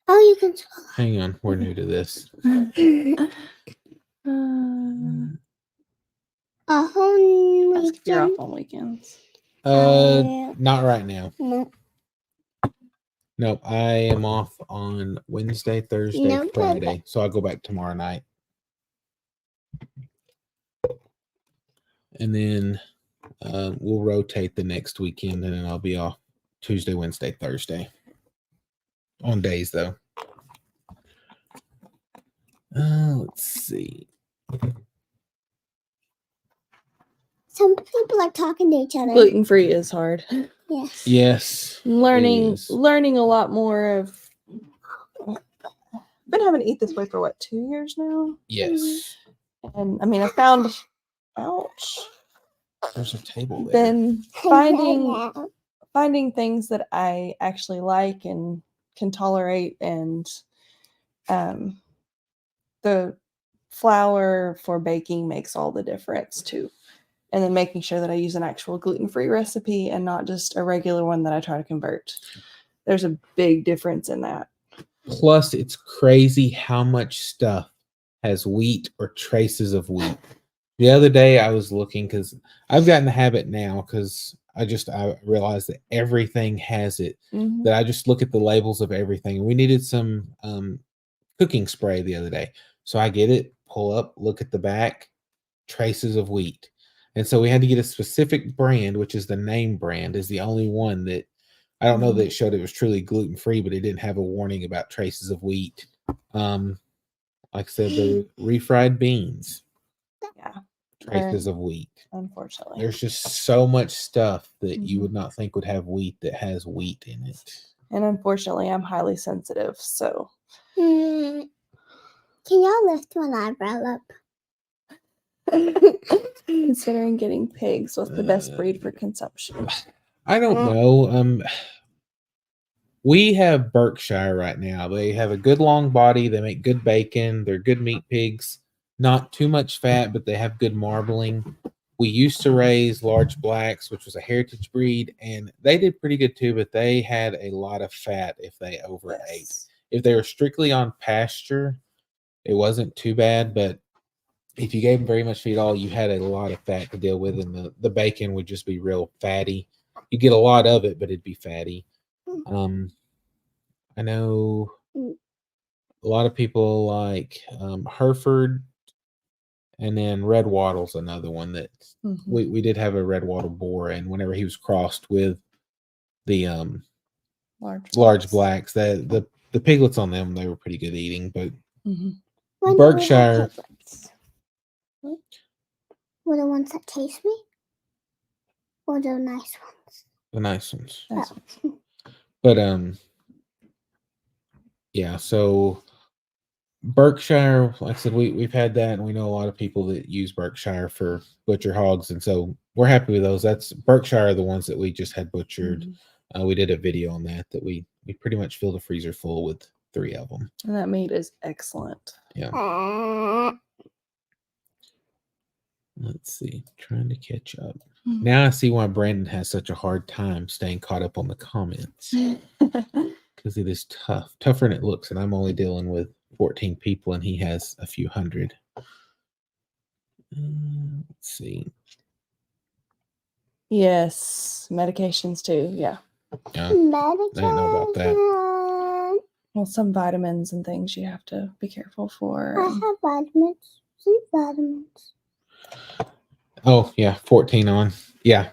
Oh, you can. Hang on, we're new to this. A whole Ask if you're off weekend. on weekends. Not right now. No. Nope, I am off on Wednesday, Thursday, No, Friday, so I'll go back tomorrow night. And then we'll rotate the next weekend, and then I'll be off Tuesday, Wednesday, Thursday. On days, though. Let's see. Some people are talking to each other. Gluten-free is hard. Yes. Yes. Learning is. a lot more of. I've been having to eat this way for what, 2 years now? Yes. And I mean, I found, ouch, There's a table there. been finding things that I actually like and can tolerate, and the flour for baking makes all the difference too. And then making sure that I use an actual gluten-free recipe and not just a regular one that I try to convert. There's a big difference in that. Plus, it's crazy how much stuff has wheat or traces of wheat. The other day I was looking because I've gotten the habit now because I realized that everything has it. Mhm. That I just look at the labels of everything. We needed some cooking spray the other day. So I get it, pull up, look at the back, traces of wheat. And so we had to get a specific brand, which is the name brand, is the only one that I don't know that it showed it was truly gluten-free, but it didn't have a warning about traces of wheat. Like I said, the refried beans. Yeah. Traces of wheat. Unfortunately. There's just so much stuff that you would not think would have wheat that has wheat in it. And unfortunately, I'm highly sensitive, so. Can y'all lift my eyebrow up? Considering getting pigs, what's the best breed for consumption? I don't know. We have Berkshire right now. They have a good long body. They make good bacon. They're good meat pigs. Not too much fat, but they have good marbling. We used to raise large blacks, which was a heritage breed, and they did pretty good too, but they had a lot of fat if they overate. Yes. If they were strictly on pasture, it wasn't too bad, but if you gave them very much feed at all, you had a lot of fat to deal with, and the bacon would just be real fatty. You get a lot of it, but it'd be fatty. I know a lot of people like Hereford, and then Red Wattle's another one that we did have a Red Wattle boar, and whenever he was crossed with the large blacks, the piglets on them, they were pretty good eating, but Mhm. When do we have Berkshire. piglets? Were the ones that chase me? Or the nice ones? The nice ones. Nice. But yeah, so Berkshire, like I said, we've had that, and we know a lot of people that use Berkshire for butcher hogs, and so we're happy with those. That's Berkshire are the ones that we just had butchered. Mhm. We did a video on that we pretty much filled the freezer full with 3 of them. And that meat is excellent. Yeah. Let's see, trying to catch up. Now I see why Brandon has such a hard time staying caught up on the comments, because it is tougher than it looks, and I'm only dealing with 14 people, and he has a few hundred. Let's see. Yes, medications too. Yeah. Yeah, I didn't know about that. Well, some vitamins and things you have to be careful for. I have vitamins. Sleep vitamins. Oh yeah, 14 on. Yeah,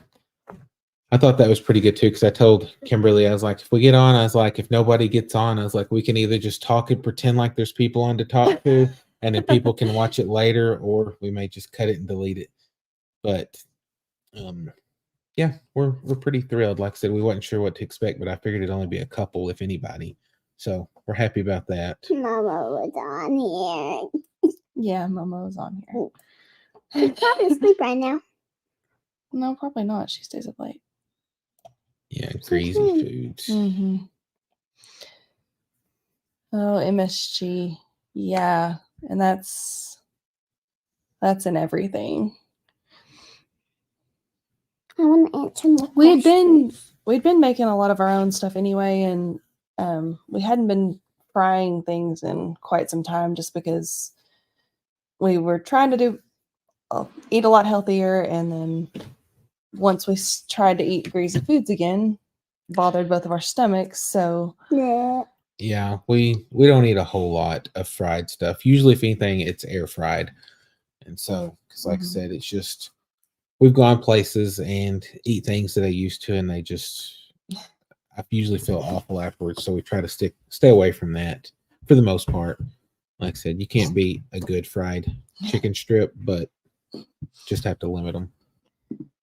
I thought that was pretty good too, because I told Kimberly, I was like, if we get on, I was like, if nobody gets on, I was like, we can either just talk and pretend like there's people on to talk to, and then people can watch it later, or we may just cut it and delete it. But yeah, we're pretty thrilled. Like I said, we wasn't sure what to expect, but I figured it'd only be a couple, if anybody. So we're happy about that. Mama was on here. Yeah, Momo is on here. She's probably asleep right now. No, probably not. She stays up late. Yeah, greasy foods. Mm-hmm. Oh, MSG. Yeah, and that's in everything. I want to answer more We'd questions. been making a lot of our own stuff anyway, and we hadn't been frying things in quite some time, just because we were trying to eat a lot healthier, and then once we tried to eat greasy foods again, bothered both of our stomachs. So yeah, we don't eat a whole lot of fried stuff. Usually, if anything, it's air fried, and so because like I said, it's just we've gone places and eat things that I used to, and I usually feel awful afterwards. So we try to stay away from that for the most part. Like I said, you can't beat a good fried chicken strip, but just have to limit them.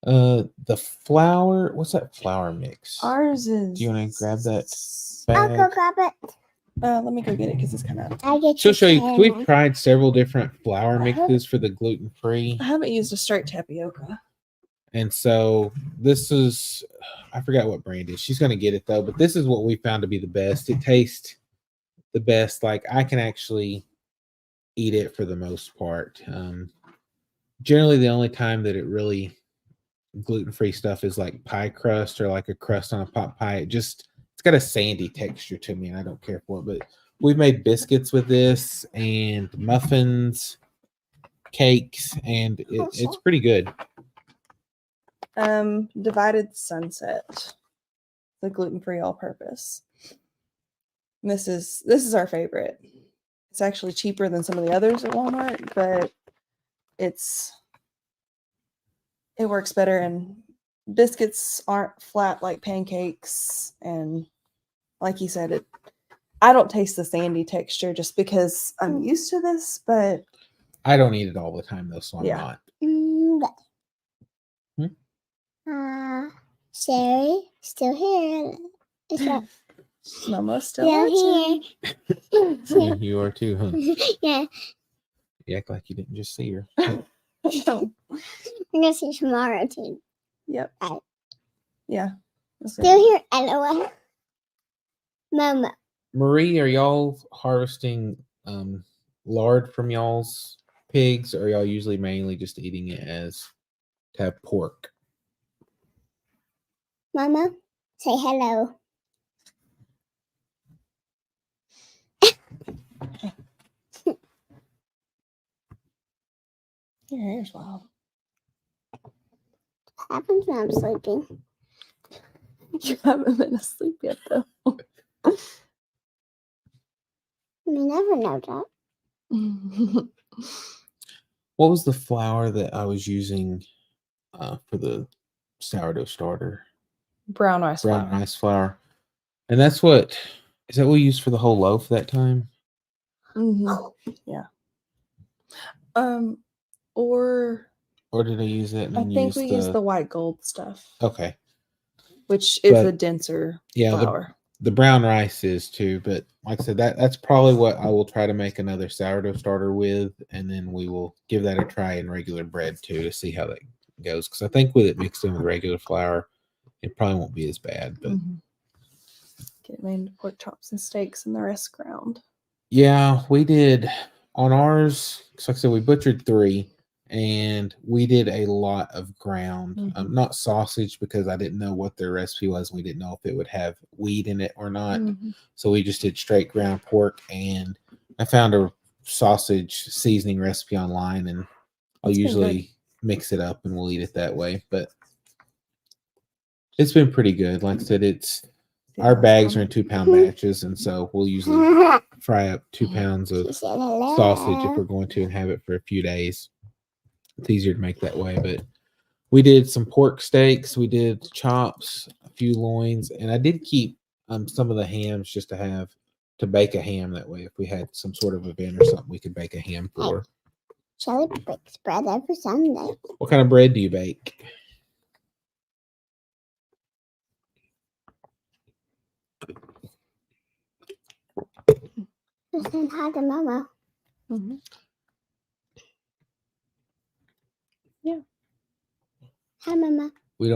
The flour, what's that flour mix? Ours is. Do you want to grab that I'll bag? go grab it. Let me go get it because it's kind of. I get She'll show you. 'Cause we've ten. tried several different flour mixes for the gluten-free. I haven't used a straight tapioca. And so this is, I forgot what brand it is. She's going to get it though, but this is what we found to be the best. It tastes the best. Like I can actually eat it for the most part. Generally, the only time that it really gluten-free stuff is like pie crust or like a crust on a pot pie. It's got a sandy texture to me, and I don't care for it. But we've made biscuits with this and muffins, cakes, and it's pretty good. Divided Sunset, the gluten-free all-purpose. This is our favorite. It's actually cheaper than some of the others at Walmart, but it works better, and biscuits aren't flat like pancakes, and like you said, I don't taste the sandy texture just because I'm used to this, but I don't eat it all the time though, so I'm not. Sherry, still here. Is that Mama's still here? Yeah, you are too, huh? Yeah. You act like you didn't just see her. I'm gonna see tomorrow too. Yep. Right. Yeah. Still here, LOL. Mama. Marie, are y'all harvesting lard from y'all's pigs, or are y'all usually mainly just eating it as to have pork? Mama, say hello. Your hair's wild. What happens when I'm sleeping? You haven't been asleep yet, though. You never know that. What was the flour that I was using for the sourdough starter? Brown rice flour. Brown rice flour. And is that what we used for the whole loaf that time? Yeah. Or did I use it and I then think we use the white gold stuff, Okay. which is But, a denser Yeah, flour. the brown rice is too, but like I said, that's probably what I will try to make another sourdough starter with, and then we will give that a try in regular bread too to see how that goes. Because I think with it mixed in with regular flour, it probably won't be as bad. But Get it made into pork chops and steaks, and the rest ground. yeah, we did on ours. So like I said, we butchered 3, and we did a lot of ground, not sausage because I didn't know what their recipe was. We didn't know if it would have wheat in it or not. So we just did straight ground pork, and I found a sausage seasoning recipe online, and I'll usually mix it up and we'll eat it that way. But it's been pretty good. Like I said, our bags are in 2-pound batches, and so we'll usually fry up 2 pounds of sausage if we're going to and have it for a few days. It's easier to make that way. But we did some pork steaks, we did chops, a few loins, and I did keep some of the hams just to bake a ham that way. If we had some sort of event or something, we could bake a ham for. Shelly bakes bread every Sunday. What kind of bread do you bake? Just saying hi to Mama. Yeah. Hi, Mama. We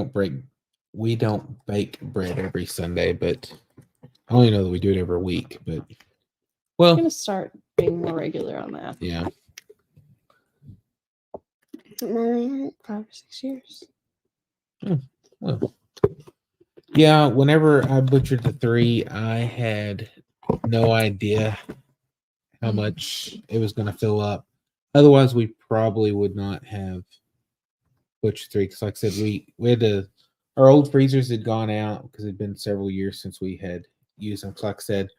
don't bake bread every Sunday, but I only know that we do it every week. But I'm gonna start being more regular on that. Yeah. Mama. 5 or 6 years. Well, yeah, whenever I butchered the 3, I had no idea how much it was going to fill up. Otherwise, we probably would not have butchered 3. Because, like I said, we had our old freezers had gone out because it'd been several years since we had used them. So, like I said,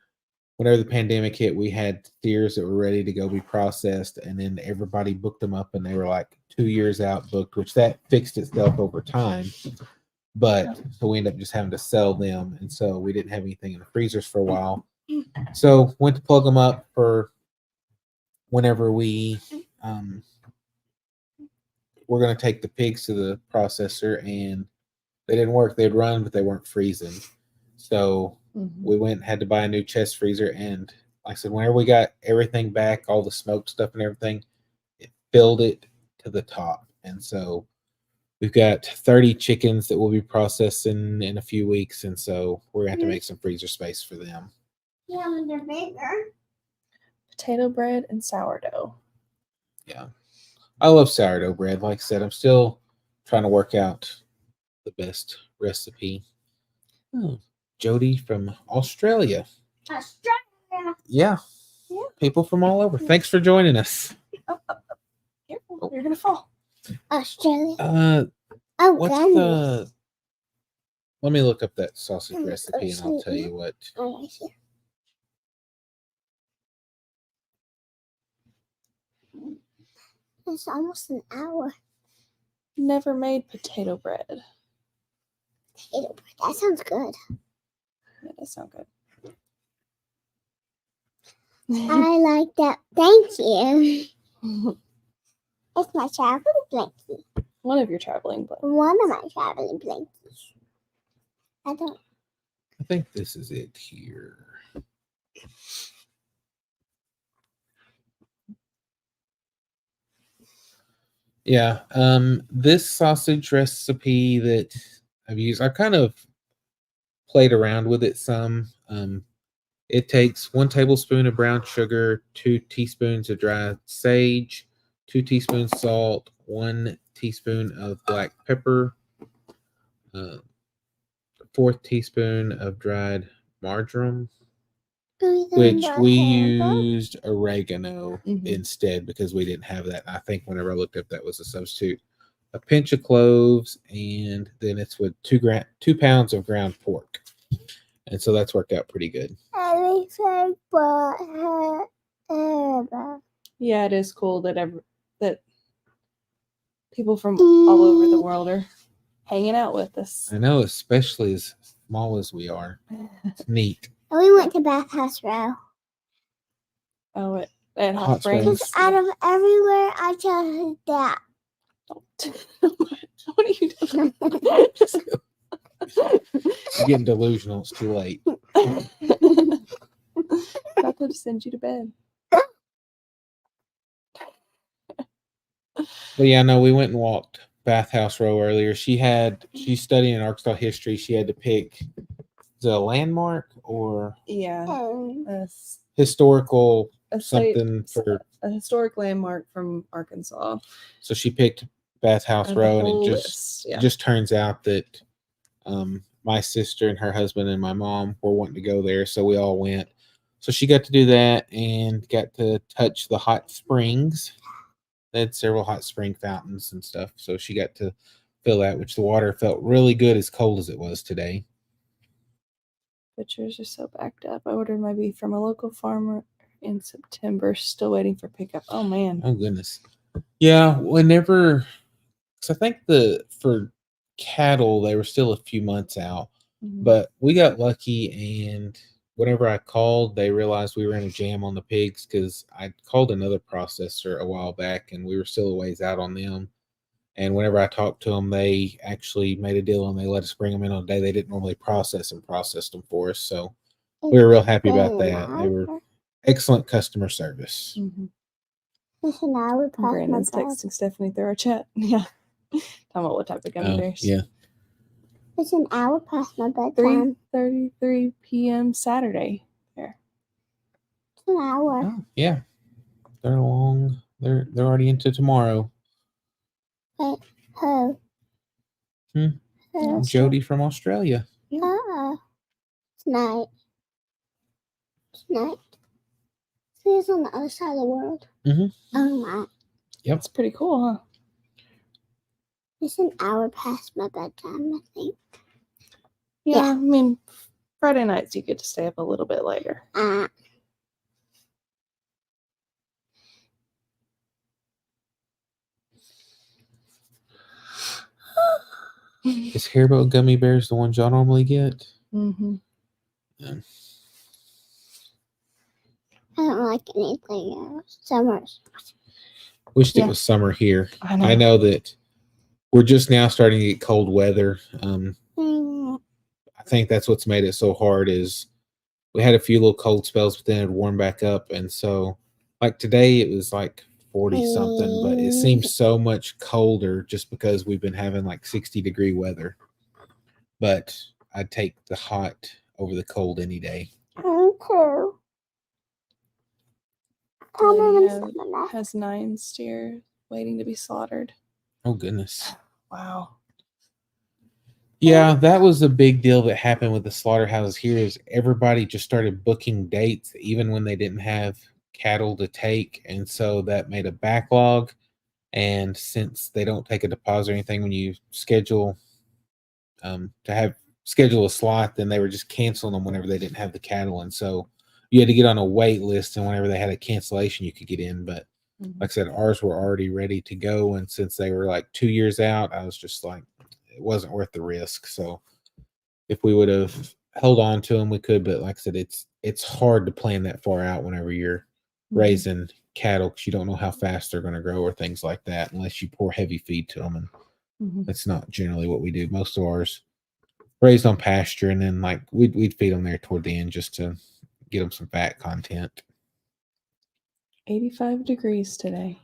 whenever the pandemic hit, we had steers that were ready to go be processed, and then everybody booked them up, and they were like 2 years out booked, which that fixed itself over time. But so we ended up just having to sell them, and so we didn't have anything in the freezers for a while. So went to plug them up for whenever we were going to take the pigs to the processor, and they didn't work. They'd run, but they weren't freezing. So we went and had to buy a new chest freezer, and like I said, whenever we got everything back, all the smoked stuff and everything, it filled it to the top, and so we've got 30 chickens that we'll be processing in a few weeks, and so we're going to have to make some freezer space for them. Yeah, when they're bigger. Potato bread and sourdough. Yeah. I love sourdough bread. Like I said, I'm still trying to work out the best recipe. Oh, Jody from Australia. Australia. Yeah. People from all over. Thanks for joining us. Careful, you're gonna fall. Australia. What's the? Let me look up that sausage recipe, and I'll tell you what. It's almost an hour. Never made potato bread. Potato bread. That sounds good. That does sound good. I like that. Thank you. It's my traveling blankie. One of your traveling blankets. One of my traveling blankets. I think this is it here. Yeah, this sausage recipe that I've used, I kind of played around with it some. It takes 1 tablespoon of brown sugar, 2 teaspoons of dry sage, 2 teaspoons salt, 1 teaspoon of black pepper, 1/4 teaspoon of dried marjoram, which we used oregano instead because we didn't have that. I think whenever I looked up, that was a substitute. A pinch of cloves, and then it's with 2 pounds of ground pork. And so that's worked out pretty good. Yeah, it is cool that people from all over the world are hanging out with us. I know, especially as small as we are. It's neat. We went to Bathhouse Row. Oh, at Hot Hot Springs. Springs. Because out of everywhere, I chose that. What are you doing? You're getting delusional. It's too late. About to send you to bed. But yeah, no, we went and walked Bathhouse Row earlier. She's studying Arkansas history. She had to pick the landmark or Yeah. Um, historical A site- something for. a historic landmark from Arkansas. So she picked Bathhouse Out of the Row, and it whole just list, yeah. just turns out that my sister and her husband and my mom were wanting to go there, so we all went. So she got to do that and got to touch the hot springs. They had several hot spring fountains and stuff, so she got to feel that, which the water felt really good as cold as it was today. Butchers are so backed up. I ordered my beef from a local farmer in September. Still waiting for pickup. Oh man. Oh goodness. Yeah, whenever, because I think for cattle they were still a few months out, Mhm. but we got lucky, and whenever I called, they realized we were in a jam on the pigs because I called another processor a while back, and we were still a ways out on them. And whenever I talked to them, they actually made a deal and they let us bring them in on a day they didn't normally processed them for us. So we were real happy about that. They were excellent customer service. Mhm. Listen, I would pass my Brandon's bed. texting Stephanie through our chat. Yeah. Talking about what type of gummy Oh, bears. yeah. Listen, I would pass my bedtime. 3:33 p.m. Saturday. There. It's an hour. Oh, yeah. They're long. They're already into tomorrow. Who? Hmm. Who? Jody from Australia. It's night. It's night. She's on the other side of the world. Mhm. Oh my. Yep. That's pretty cool, huh? It's an hour past my bedtime, I think. Yeah, Yeah. I mean, Friday nights you get to stay up a little bit later. Is Haribo gummy bears the ones y'all normally get? Mm-hmm. Yeah. I don't like anything else. Summers. Wished Yeah. it was summer here. I know. I know that we're just now starting to get cold weather. I think that's what's made it so hard is we had a few little cold spells, but then it warmed back up. And so like today it was like 40 something, but it seems so much colder just because we've been having like 60-degree weather. But I'd take the hot over the cold any day. Me too. Has 9 steers waiting to be slaughtered. Oh goodness. Wow. Yeah, that was a big deal that happened with the slaughterhouses here is everybody just started booking dates even when they didn't have cattle to take. And so that made a backlog. And since they don't take a deposit or anything when you schedule schedule a slot, then they were just canceling them whenever they didn't have the cattle. And so you had to get on a wait list, and whenever they had a cancellation, you could get in. But like I said, ours were already ready to go. And since they were like 2 years out, I was just like, it wasn't worth the risk. So if we would have held on to them, we could. But like I said, it's hard to plan that far out whenever you're raising cattle because you don't know how fast they're going to grow or things like that unless you pour heavy feed to them. And that's not generally what we do. Most of ours raised on pasture, and then like we'd feed them there toward the end just to get them some fat content. 85 degrees today.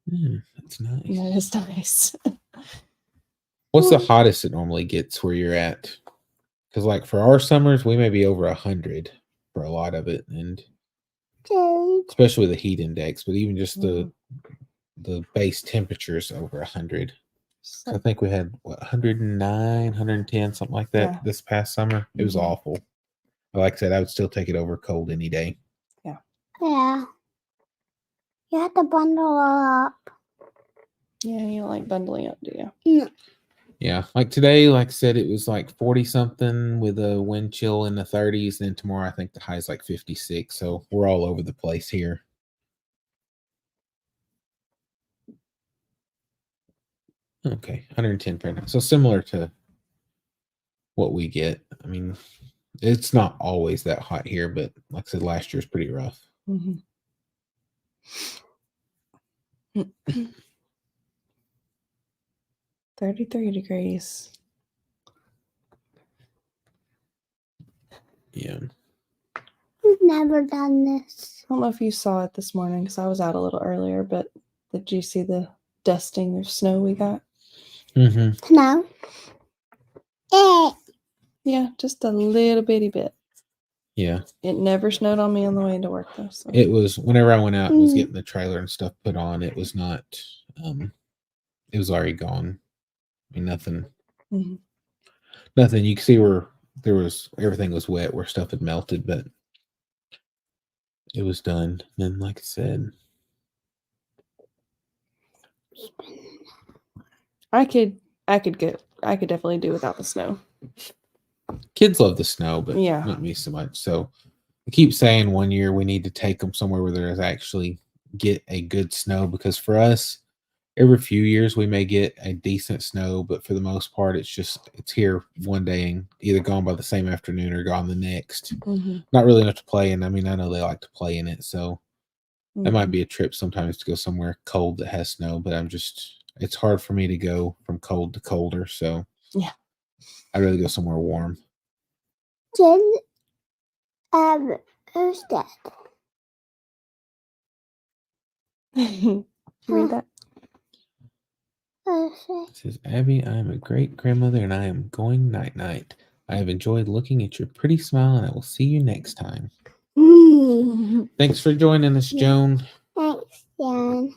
That's nice. That is nice. What's the hottest it normally gets where you're at? Because like for our summers, we may be over 100 for a lot of it, and especially with the heat index. But even just the base temperature is over 100. So I think we had 109, 110, something like that this past summer. It was awful. But like I said, I would still take it over cold any day. Yeah. You have to bundle up. Yeah, you don't like bundling up, do you? No. Yeah, like today, like I said, it was like 40 something with a wind chill in the 30s. And then tomorrow, I think the high is like 56. So we're all over the place here. Okay, 110 Fahrenheit. So similar to what we get. I mean, it's not always that hot here, but like I said, last year's pretty rough. Mhm. 33 degrees. Yeah. We've never done this. I don't know if you saw it this morning because I was out a little earlier, but did you see the dusting of snow we got? Mm-hmm. No. Yeah, just a little bitty bit. Yeah. It never snowed on me on the way into work though. So. It was whenever I went out and was Mm. getting the trailer and stuff put on, it was not it was already gone. I mean nothing Mhm. nothing. You can see where there was everything was wet where stuff had melted, but it was done. And like I said, I could definitely do without the snow. kids love the snow, but Yeah. not me so much. So I keep saying one year we need to take them somewhere where there's actually get a good snow, because for us, every few years we may get a decent snow, but for the most part, it's here one day and either gone by the same afternoon or gone the next. Mm-hmm. Not really enough to play in. I mean, I know they like to play in it, so that might Mm-hmm. be a trip sometimes to go somewhere cold that has snow, but it's hard for me to go from cold to colder, so Yeah. I'd rather go somewhere warm. Did who's that? You read that? It says, Abby, I am a great grandmother and I am going night night. I have enjoyed looking at your pretty smile and I will see you next time. Thanks for joining us, Joan. Thanks, Jan.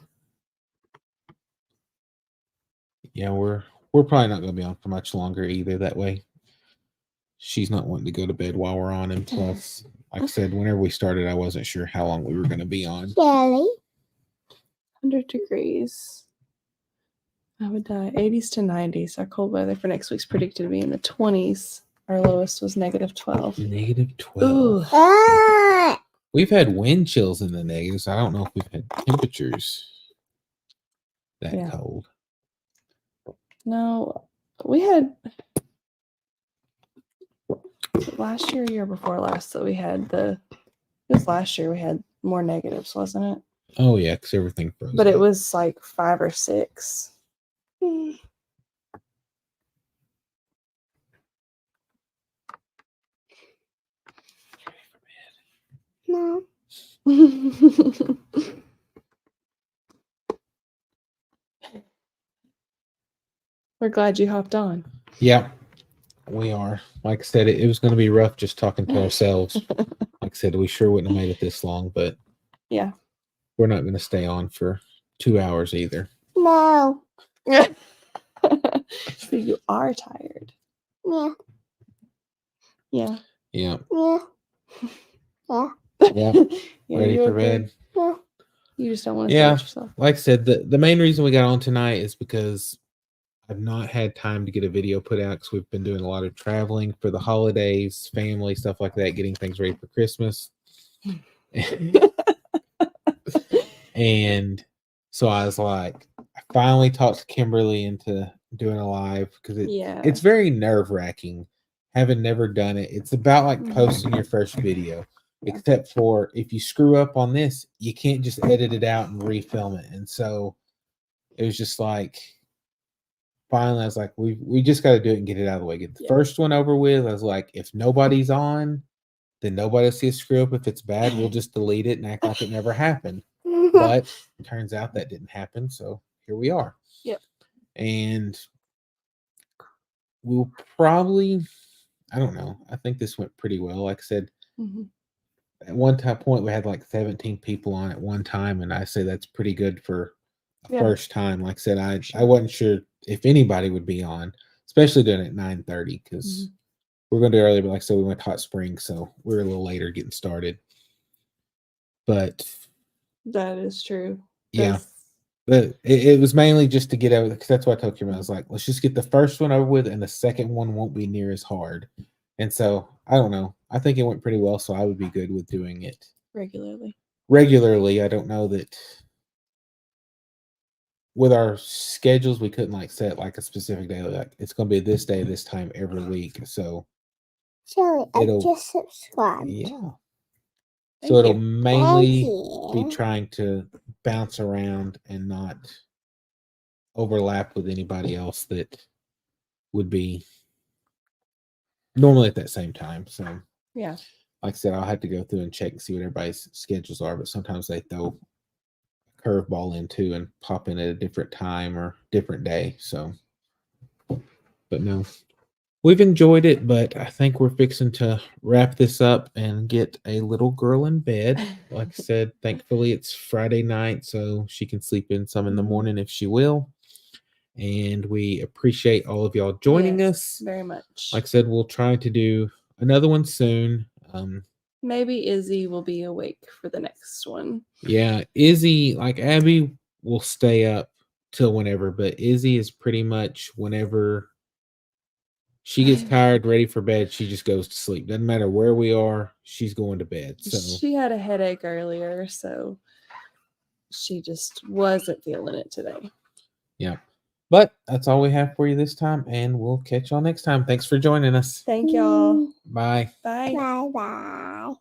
Yeah, we're probably not going to be on for much longer either. That way, she's not wanting to go to bed while we're on. And plus, like I said, whenever we started, I wasn't sure how long we were going to be on. Shelly. 100 degrees. I would die. 80s to 90s. Our cold weather for next week's predicted to be in the 20s. Our lowest was -12. -12. Ooh. Ah! We've had wind chills in the negatives. I don't know if we've had temperatures that Yeah. cold. No, we had last year, year before last that we had it was last year we had more negatives, wasn't it? Oh yeah, because everything froze. But it up. was like 5 or 6. No. We're glad you hopped on. Yeah, we are. Like I said, it was going to be rough just talking to ourselves. Like I said, we sure wouldn't have made it this long, but Yeah. we're not going to stay on for 2 hours either. No. But you are tired. Yeah. Yeah. Yeah. Yeah. Yeah. Yeah. Yeah, Ready you for okay? bed? Yeah. You just don't want to Yeah. stretch yourself. Like I said, the main reason we got on tonight is because I've not had time to get a video put out because we've been doing a lot of traveling for the holidays, family, stuff like that, getting things ready for Christmas. And so I was like, I finally talked Kimberly into doing a live because it's very nerve-wracking having never done it. It's about like posting your first video, except for if you screw up on this, you can't just edit it out and refilm it. And so it was just like, finally, I was like, we just got to do it and get it out of the way. Get the first one over with. I was like, if nobody's on, then nobody will see a screw up. If it's bad, we'll just delete it and act like it never happened. But it turns out that didn't happen. So here we are. Yep. And we'll probably, I don't know. I think this went pretty well. Like I said, at one point we had like 17 people on at one time. And I say that's pretty good for a first time. Like I said, I wasn't sure if anybody would be on, especially doing it at 9:30 because we're going to do it early. But like I said, we went to Hot Springs. So we're a little later getting started. But that is true. Yeah. But it was mainly just to get over, because that's what I told Kim. I was like, let's just get the first one over with, and the second one won't be near as hard. And so I don't know. I think it went pretty well, so I would be good with doing it regularly. I don't know that with our schedules we couldn't like set like a specific day. Like it's going to be this day, this time every week. So Shelly, I just subscribed. Yeah. So it'll you. mainly Thank be you. trying to bounce around and not overlap with anybody else that would be normally at that same time. So, Yeah. like I said, I'll have to go through and check and see what everybody's schedules are, but sometimes they throw a curveball in too and pop in at a different time or different day. So, but no, we've enjoyed it, but I think we're fixing to wrap this up and get a little girl in bed. Like I said, thankfully it's Friday night, so she can sleep in some in the morning if she will. And we appreciate all of y'all joining Yes, us. very much. Like I said, we'll try to do another one soon. Maybe Izzy will be awake for the next one. Yeah, Izzy, like Abby, will stay up till whenever, but Izzy is pretty much whenever she gets tired, ready for bed, she just goes to sleep. Doesn't matter where we are, she's going to bed. So She had a headache earlier, so she just wasn't feeling it today. yeah. But that's all we have for you this time, and we'll catch y'all next time. Thanks for joining us. Thank y'all. Bye. Bye. Bye bye.